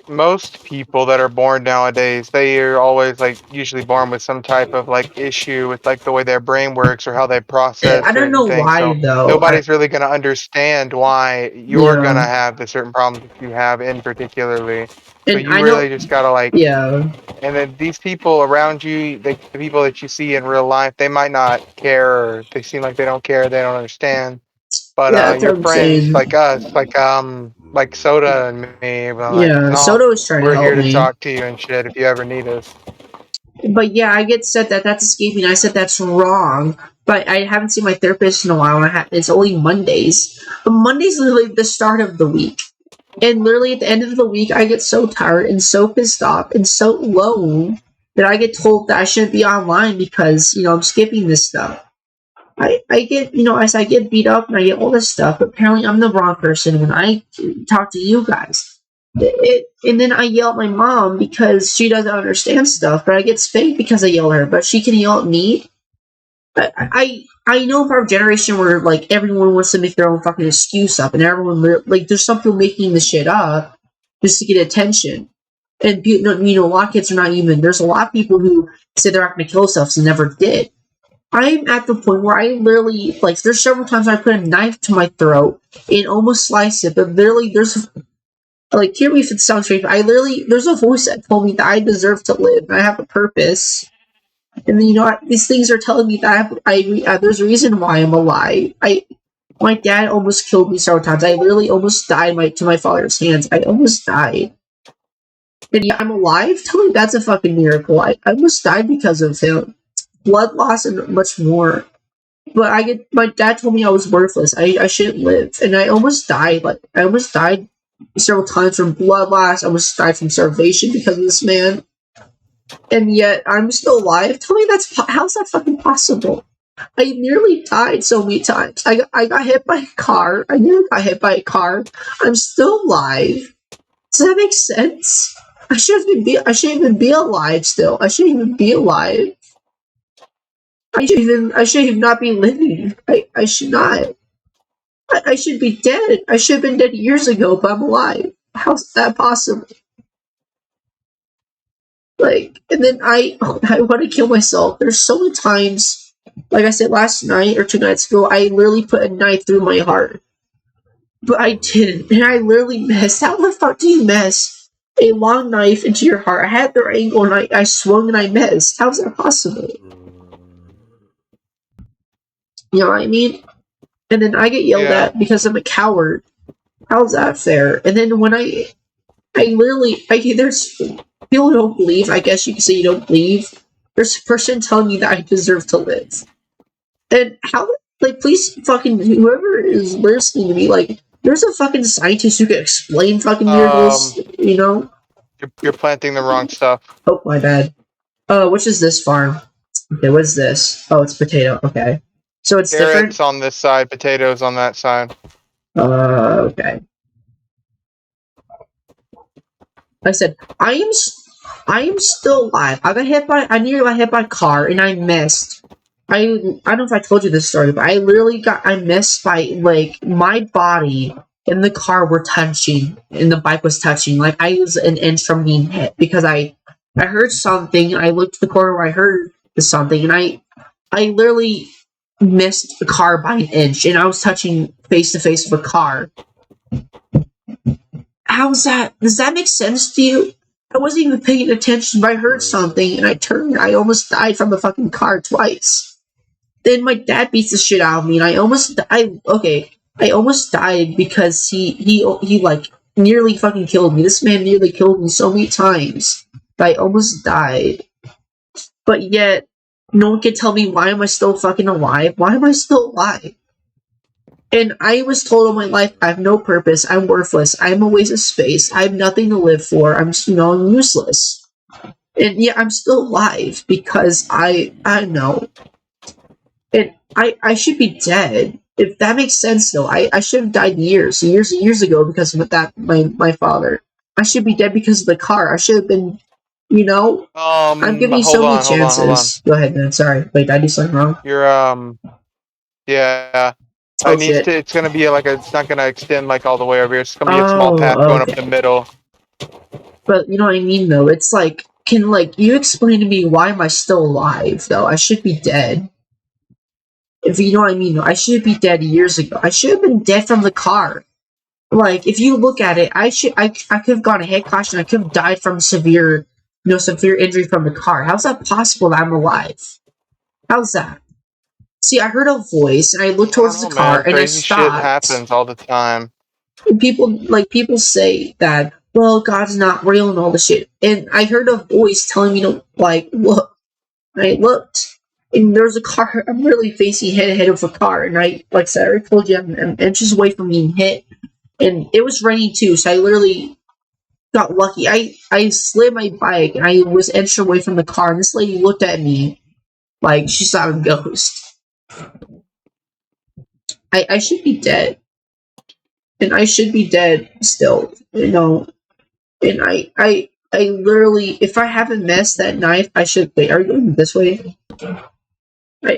most people that are born nowadays, they are always like usually born with some type of like issue with like the way their brain works or how they process I don't certain know things. why So though. nobody's really gonna understand why you're gonna Yeah, have the certain problems that you have in particularly. So and you I know. really just gotta like, Yeah, and then these people around you, the people that you see in real life, they might not care, or they seem like they don't care, they don't understand. But yeah, that's what your I'm friends, saying. like us, like Soda and me, well, like, Yeah, no, Soto was trying to we're help here to me. talk to you and shit if you ever need us. But yeah, I get said that that's escaping. I said that's wrong. But I haven't seen my therapist in a while. And it's only Mondays. But Monday's literally the start of the week. And literally at the end of the week, I get so tired and so pissed off and so alone that I get told that I shouldn't be online because, I'm skipping this stuff. I get, as I get beat up and I get all this stuff, but apparently I'm the wrong person when I talk to you guys. And then I yell at my mom because she doesn't understand stuff, but I get spanked because I yell at her, but she can yell at me. I know of our generation where, like, everyone wants to make their own fucking excuse up, and everyone, like, there's some people making the shit up just to get attention. And, a lot of kids are not even, there's a lot of people who say they're not going to kill themselves and never did. I'm at the point where I literally, like, there's several times I put a knife to my throat and almost slice it, but literally there's, like, hear me if it sounds strange, but there's a voice that told me that I deserve to live, and I have a purpose. And then, these things are telling me that there's a reason why I'm alive. My dad almost killed me several times. I literally almost died to my father's hands. I almost died. And yeah, I'm alive? Tell me that's a fucking miracle. I almost died because of him. Blood loss and much more. But my dad told me I was worthless. I shouldn't live. And I almost died. Like, I almost died several times from blood loss. I almost died from starvation because of this man. And yet, I'm still alive? Tell me how's that fucking possible? I nearly died so many times. I got hit by a car. I nearly got hit by a car. I'm still alive. Does that make sense? I shouldn't even be alive still. I shouldn't even be alive. I should not be living. I should not. I should be dead. I should have been dead years ago, but I'm alive. How's that possible? Like, and then I want to kill myself. There's so many times, like I said last night or 2 nights ago, I literally put a knife through my heart. But I didn't, and I literally missed. How the fuck do you miss a long knife into your heart? I had the angle, and I swung and I missed. How's that possible? You know what I mean? And then I get yelled Yeah. at because I'm a coward. How's that fair? And then when there's people who don't believe. I guess you could say you don't believe. There's a person telling me that I deserve to live. And how, like, please fucking, whoever is listening to me, like, there's a fucking scientist who can explain fucking miracles, you know? You're planting the wrong stuff. Oh, my bad. Which is this farm? Okay, what is this? Oh, it's potato. Okay. So it's Carrots different? on this side, potatoes on that side. Okay. Like I said, I am still alive. I nearly got hit by a car and I missed. I don't know if I told you this story, but I missed by, like, my body and the car were touching and the bike was touching. Like, I was an inch from being hit because I heard something. I looked to the corner where I heard something and I literally missed the car by an inch and I was touching face to face with a car. How's that? Does that make sense to you? I wasn't even paying attention, but I heard something and I turned. I almost died from the fucking car twice. Then my dad beats the shit out of me and I almost died. Okay, I almost died because he like nearly fucking killed me. This man nearly killed me so many times that I almost died. But yet, no one can tell me why am I still fucking alive? Why am I still alive? And I was told all my life I have no purpose, I'm worthless, I'm a waste of space, I have nothing to live for, I'm useless. And yet I'm still alive because I know. And I should be dead. If that makes sense though, I should have died years ago because of that my father. I should be dead because of the car. I should have been, I'm giving you so many Hold on. chances. Go ahead, man. Sorry. Wait, did I do something wrong? You're yeah. Oh shit. It's gonna be it's not gonna extend like all the way over here. It's gonna be a small path Oh, going okay. up the middle. But you know what I mean, though. It's like, can you explain to me why am I still alive? Though I should be dead. If you know what I mean, though, I should be dead years ago. I should have been dead from the car. Like, if you look at it, I could have gotten a head caution. I could have died from severe injury from the car. How's that possible that I'm alive? How's that? See, I heard a voice and I looked towards the car Man. and I Crazy shit stopped. happens all the time. And people say that, well, God's not real and all this shit. And I heard a voice telling me to, like, look. And I looked, and there's a car. I'm really facing head ahead of a car, and like I said, I already told you, I'm inches away from being hit. And it was raining too, so I literally got lucky. I slid my bike, and I was inches away from the car, and this lady looked at me like she saw a ghost. I should be dead. And I should be dead still, And I literally, if I haven't missed that knife, I should. Wait, are you going this way?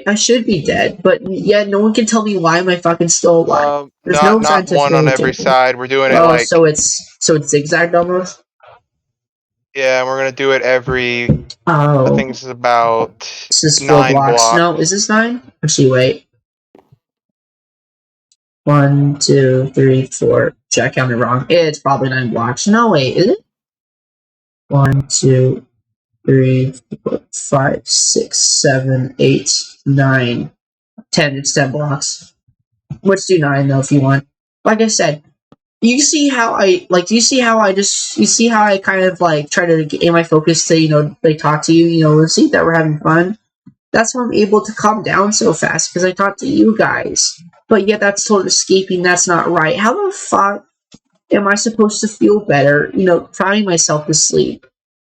I should be dead, but yet no one can tell me why am I fucking still alive. There's no Not scientific one on way to every tell me. side. We're doing it Oh, like so it's zigzagged almost. yeah, we're gonna do it every. I Oh, think this is about this is 4 9 blocks. blocks. No, is this 9? Actually, wait. 1, 2, 3, 4. Check, I counted wrong. It's probably 9 blocks. No, wait, is it? 1, 2, 3, 4, 5, 6, 7, 8, 9, 10. It's 10 blocks. Let's do 9 though if you want. Like I said, you see how you see how I kind of like try to get my focus to, like talk to you, see that we're having fun. That's how I'm able to calm down so fast because I talk to you guys. But yet that's total escaping. That's not right. How the fuck am I supposed to feel better, crying myself to sleep?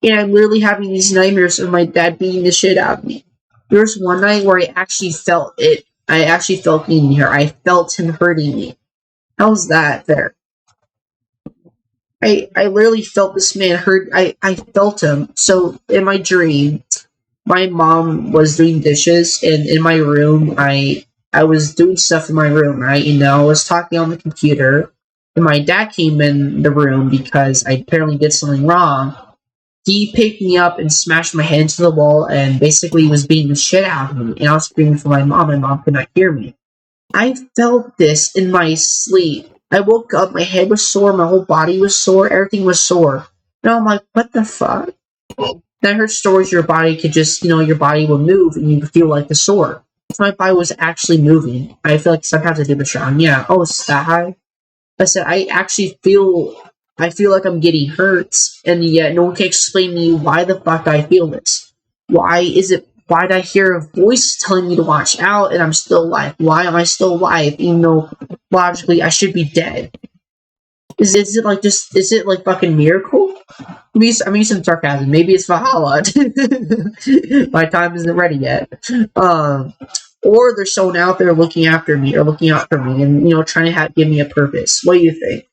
And I'm literally having these nightmares of my dad beating the shit out of me. There was one night where I actually felt it. I actually felt being here. I felt him hurting me. How's that fair? I literally felt this man hurt. I felt him. So in my dream, my mom was doing dishes, and in my room, I was doing stuff in my room, right? I was talking on the computer, and my dad came in the room because I apparently did something wrong. He picked me up and smashed my head into the wall, and basically was beating the shit out of me. And I was screaming for my mom. My mom could not hear me. I felt this in my sleep. I woke up, my head was sore, my whole body was sore, everything was sore. And I'm like, what the fuck? And I heard stories your body could just, your body will move and you feel like the sore. if my body was actually moving. I feel like sometimes I do this wrong. Yeah. Oh, it's that high. I said I actually feel. I feel like I'm getting hurt, and yet no one can explain to me why the fuck I feel this. Why is it? Why did I hear a voice telling me to watch out, and I'm still alive? Why am I still alive, even though logically I should be dead? Is it like just? Is it like fucking miracle? I'm using sarcasm. Maybe it's Valhalla. My time isn't ready yet. Or there's someone out there looking after me or looking out for me and trying to give me a purpose. What do you think?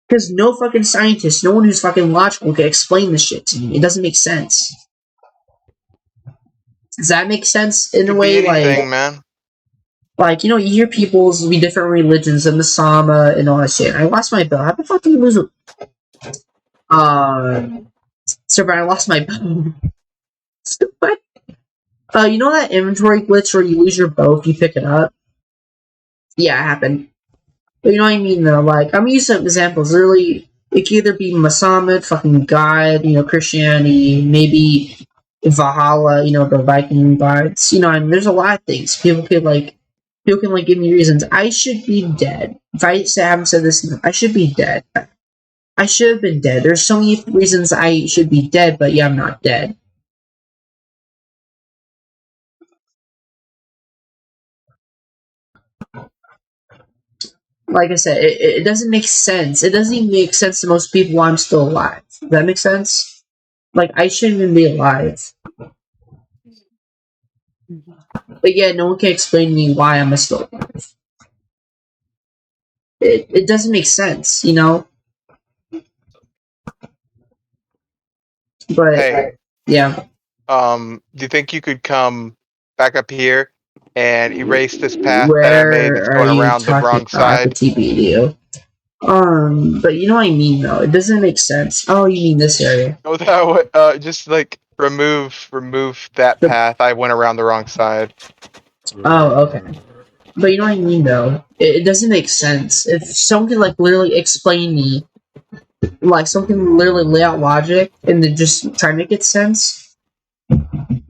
Because no fucking scientist, no one who's fucking logical can explain this shit to me. It doesn't make sense. Does that make sense in a Could be way? anything, man. You hear people's be different religions and the Sama and all that shit. I lost my belt. How the fuck do you lose it? So Brian, I lost my belt. What? You know that inventory glitch where you lose your bow if you pick it up? Yeah, it happened. But you know what I mean, though? I'm gonna use some examples. Literally, it could either be Muhammad, fucking God, Christianity, maybe Valhalla, the Viking gods. I mean, there's a lot of things. People can give me reasons. I should be dead. If I haven't said this, I should be dead. I should have been dead. There's so many reasons I should be dead, but yeah, I'm not dead. Like I said, it doesn't make sense. It doesn't even make sense to most people why I'm still alive. Does that make sense? I shouldn't even be alive. But yeah, no one can explain to me why I'm still alive. It doesn't make sense, But Hey, yeah. do you think you could come back up here and erase this path that I made that's Where are going you around the talking wrong about? I have side? a TB video. But you know what I mean though. It doesn't make sense. Oh, you mean this area? Oh, that just like remove that The path. I went around the wrong side. Oh, okay. But you know what I mean though. It doesn't make sense. If someone could literally explain me, someone can literally lay out logic and then just try to make it sense.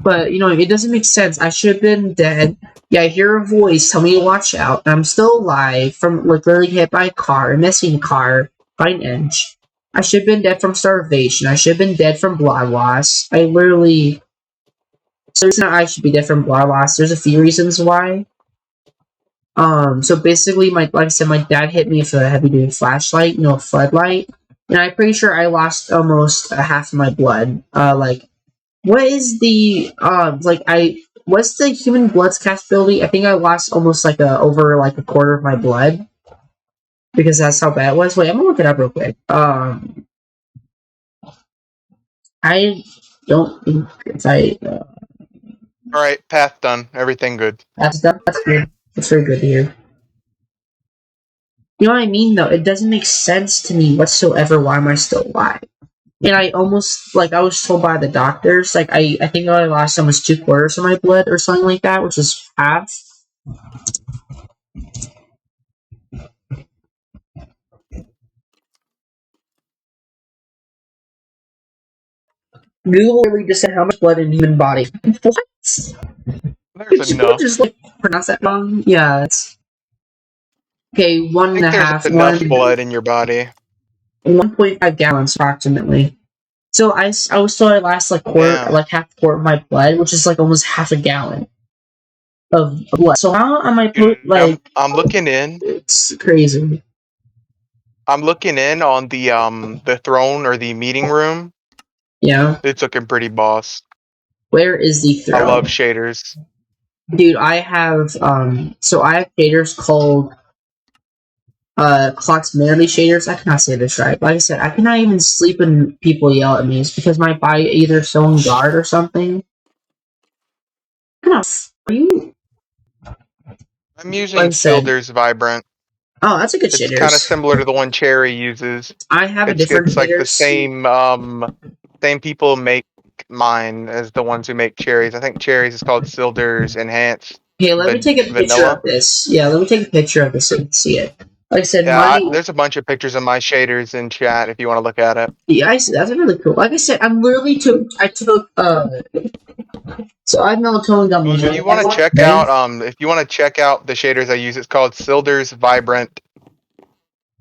But it doesn't make sense. I should have been dead. Yeah, I hear a voice tell me to watch out, and I'm still alive from literally hit by a car, a missing car by an inch. I should have been dead from starvation. I should have been dead from blood loss. I literally. So it's not I should be dead from blood loss. There's a few reasons why. So basically, like I said, my dad hit me with a heavy duty flashlight, a floodlight, and I'm pretty sure I lost almost half of my blood. What is the what's the human blood's capability? I think I lost almost over a quarter of my blood because that's how bad it was. Wait, I'm gonna look it up real quick. I don't think if I All right, path done. Everything good. that's done. That's good. That's very good to hear. You know what I mean, though? It doesn't make sense to me whatsoever why am I still alive. And I almost, I was told by the doctors, I think I lost almost 2/4 of my blood or something like that, which is half. Google really just said how much blood in human body. What? There's Did you enough. just, pronounce that wrong? Yeah, it's... Okay, I think there's enough blood in your body. 1.5 gallons approximately. So I was told I lost Damn. half a quart of my blood, which is almost half a gallon of blood. So how am I I'm looking in. It's crazy. I'm looking in on the throne or the meeting room. Yeah. It's looking pretty boss. Where is the throne? I love shaders. Dude, I have so I have shaders called proximity shaders. I cannot say this right. Like I said, I cannot even sleep when people yell at me. It's because my body either so on guard or something. Are you? I'm using Silder's Vibrant. Oh, that's a good shader. It's kind of similar to the one Cherry uses. I have a different It's like the same people make mine as the ones who make Cherries. I think Cherries is called Silder's Enhanced. Okay, let me take a picture of this. Yeah, let me take a picture of this so you can see it. Like I said, there's a bunch of pictures of my shaders in chat if you want to look at it. Yeah, I see. That's really cool. Like I said, I took So I have melatonin gummies. If you want to check out, the shaders I use, it's called Silder's Vibrant.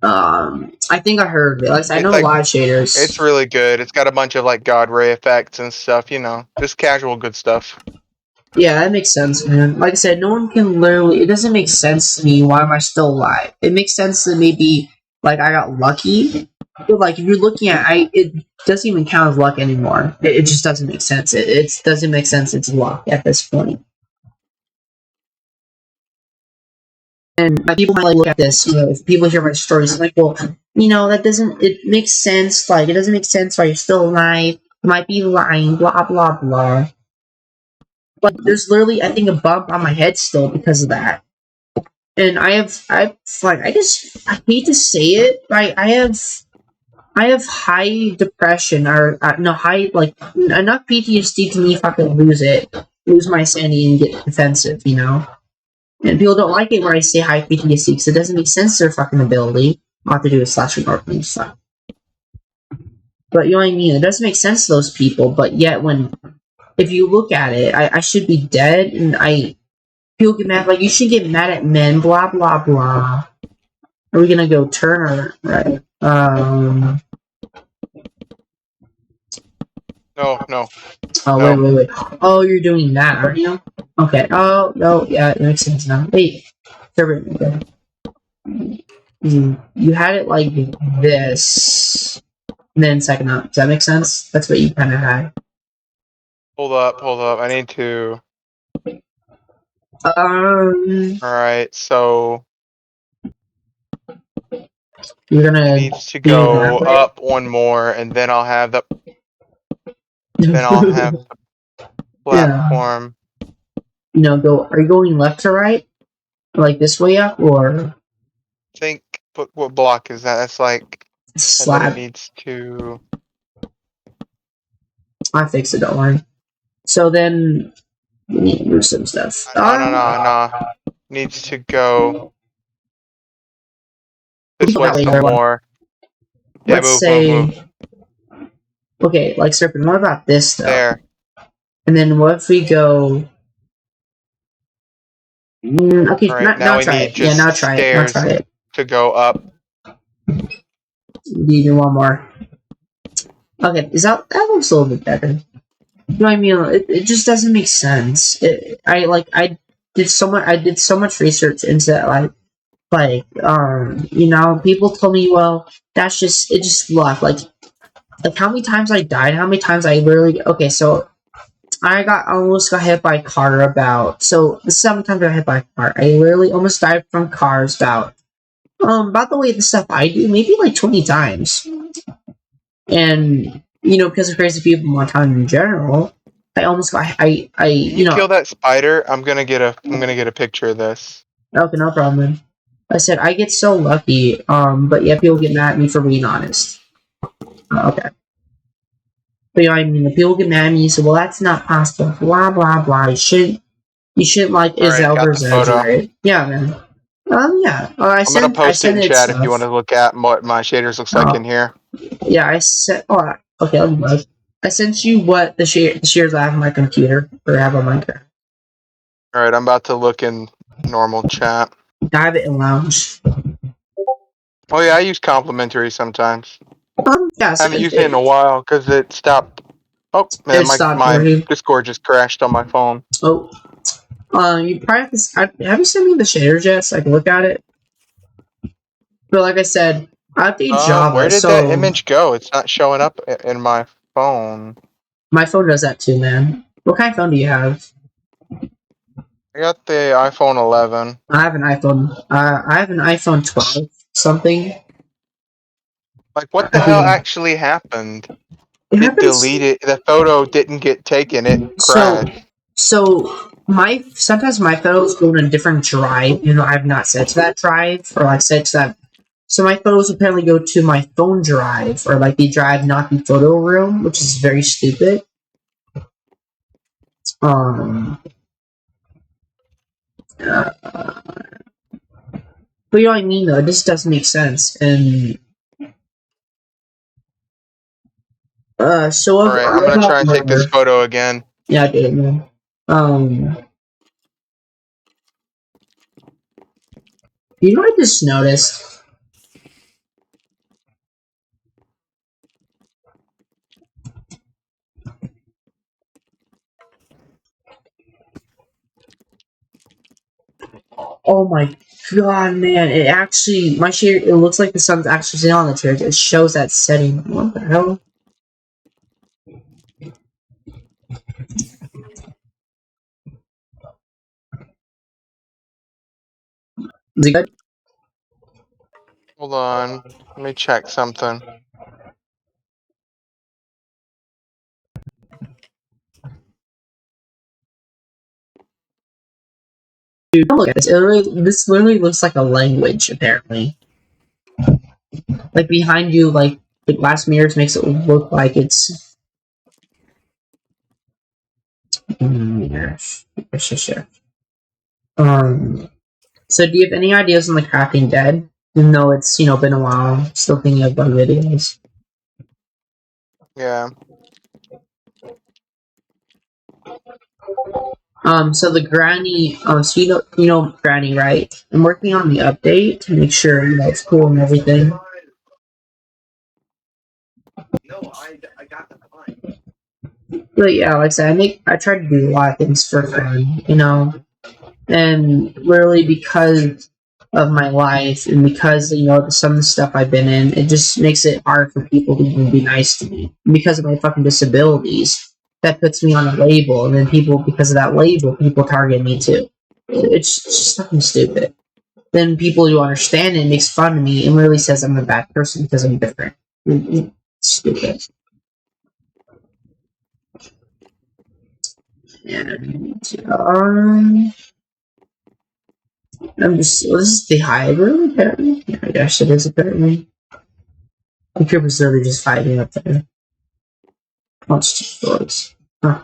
I think I heard of it. Like I know live shaders. It's really good. It's got a bunch of like God ray effects and stuff. You know, just casual good stuff. Yeah, that makes sense, man. Like I said, no one can literally. It doesn't make sense to me. Why am I still alive? It makes sense that maybe like I got lucky, but like if you're looking at, it doesn't even count as luck anymore. It just doesn't make sense. It doesn't make sense. It's luck at this point. And people might like look at this. If people hear my stories, like, well, that doesn't. It makes sense. Like it doesn't make sense why you're still alive. You might be lying. Blah blah blah. But there's literally, I think, a bump on my head still because of that. And I hate to say it, I have high depression or no high like enough PTSD to me fucking lose my sanity and get defensive, And people don't like it when I say high PTSD because it doesn't make sense to their fucking ability. I'll have to do a slash remark and stuff. But you know what I mean? It doesn't make sense to those people, but yet if you look at it, I should be dead, and people get mad, like, you should get mad at men, blah, blah, blah. Are we gonna go Turner? Right. No. Oh, wait. Oh, you're doing that, aren't you? Okay. Oh, no, yeah, it makes sense now. Wait. You had it like this, and then second up. Does that make sense? That's what you kind of had. Hold up. I need to. Alright, so. You're gonna. It needs to go up one more, and then I'll have the. Platform. Yeah. Are you going left to right? Like this way up, or? I think. What block is that? That's like. Slab. And then it needs to. I fixed it, don't worry. So then. We need to move some stuff. No. Needs to go. This way some more. Yeah, move. Okay, like Serpent, what about this though? There. And then what if we go? Okay, right, now try it. Yeah, now try it. Now try it. To go up. You do one more. Okay, that looks a little bit better. You know what I mean? It just doesn't make sense. I did so much research into that. People told me, well, it just luck. Like how many times I died, how many times I literally. Okay, so I almost got hit by a car about 7 times I got hit by a car. I literally almost died from cars about the way the stuff I do, maybe like 20 times. And because of crazy people in Montana in general, I almost got you kill that spider. I'm gonna get a picture of this. Okay, no problem, man. I said I get so lucky, but yeah, people get mad at me for being honest. Okay. But people get mad at me and say, well, that's not possible, blah, blah, blah. You shouldn't like Izelver's edge, right? Yeah, man. Yeah. I'm gonna post it in chat if you want to look at what my shaders looks like in here. Yeah, I said, okay, let me look. I sent you what the shaders I have on my computer, or have on my computer. Alright, I'm about to look in normal chat. I have it in lounge. Oh yeah, I use complimentary sometimes. Yeah, I haven't used it in a while because it stopped. Oh man, my Discord just crashed on my phone. Oh, you probably have to. Have you sent me the shaders yet so I can look at it? But like I said, I update Java. Where did that image go? It's not showing up in my phone. My phone does that too, man. What kind of phone do you have? I got the iPhone 11. I have an iPhone. I have an iPhone 12 something. Like, what the hell actually happened? It deleted. The photo didn't get taken. It crashed. So sometimes my photos go in a different drive. I've not set to that drive or like set to that. So my photos apparently go to my phone drive or like the drive, not the photo room, which is very stupid. But you know what I mean, though. This doesn't make sense, and Alright, I'm gonna try and take this photo again. Yeah, I did it, man. Um, you know what I just noticed? Oh my god, man! It actually, my shade. It looks like the sun's actually sitting on the church. It shows that setting. What the hell? Is it good? Hold on. Let me check something. Dude, don't look at this. This literally looks like a language. Apparently, like behind you, like the glass mirrors makes it look like it's. Yes. So do you have any ideas on the crafting dead? Even though it's been a while, still thinking of fun videos. Yeah. So the granny, so you know granny, right? I'm working on the update to make sure it's cool and everything. But yeah, like I said, I try to do a lot of things for fun, and literally because of my life and because some of the stuff I've been in, it just makes it hard for people to even be nice to me. And because of my fucking disabilities, that puts me on a label, and then because of that label, people target me too. It's just fucking stupid. Then people who understand it makes fun of me and really says I'm a bad person because I'm different. Stupid. And this is the high room apparently. Yeah, I guess it is apparently. Computer's literally just fighting up there. Let's just doors. Huh.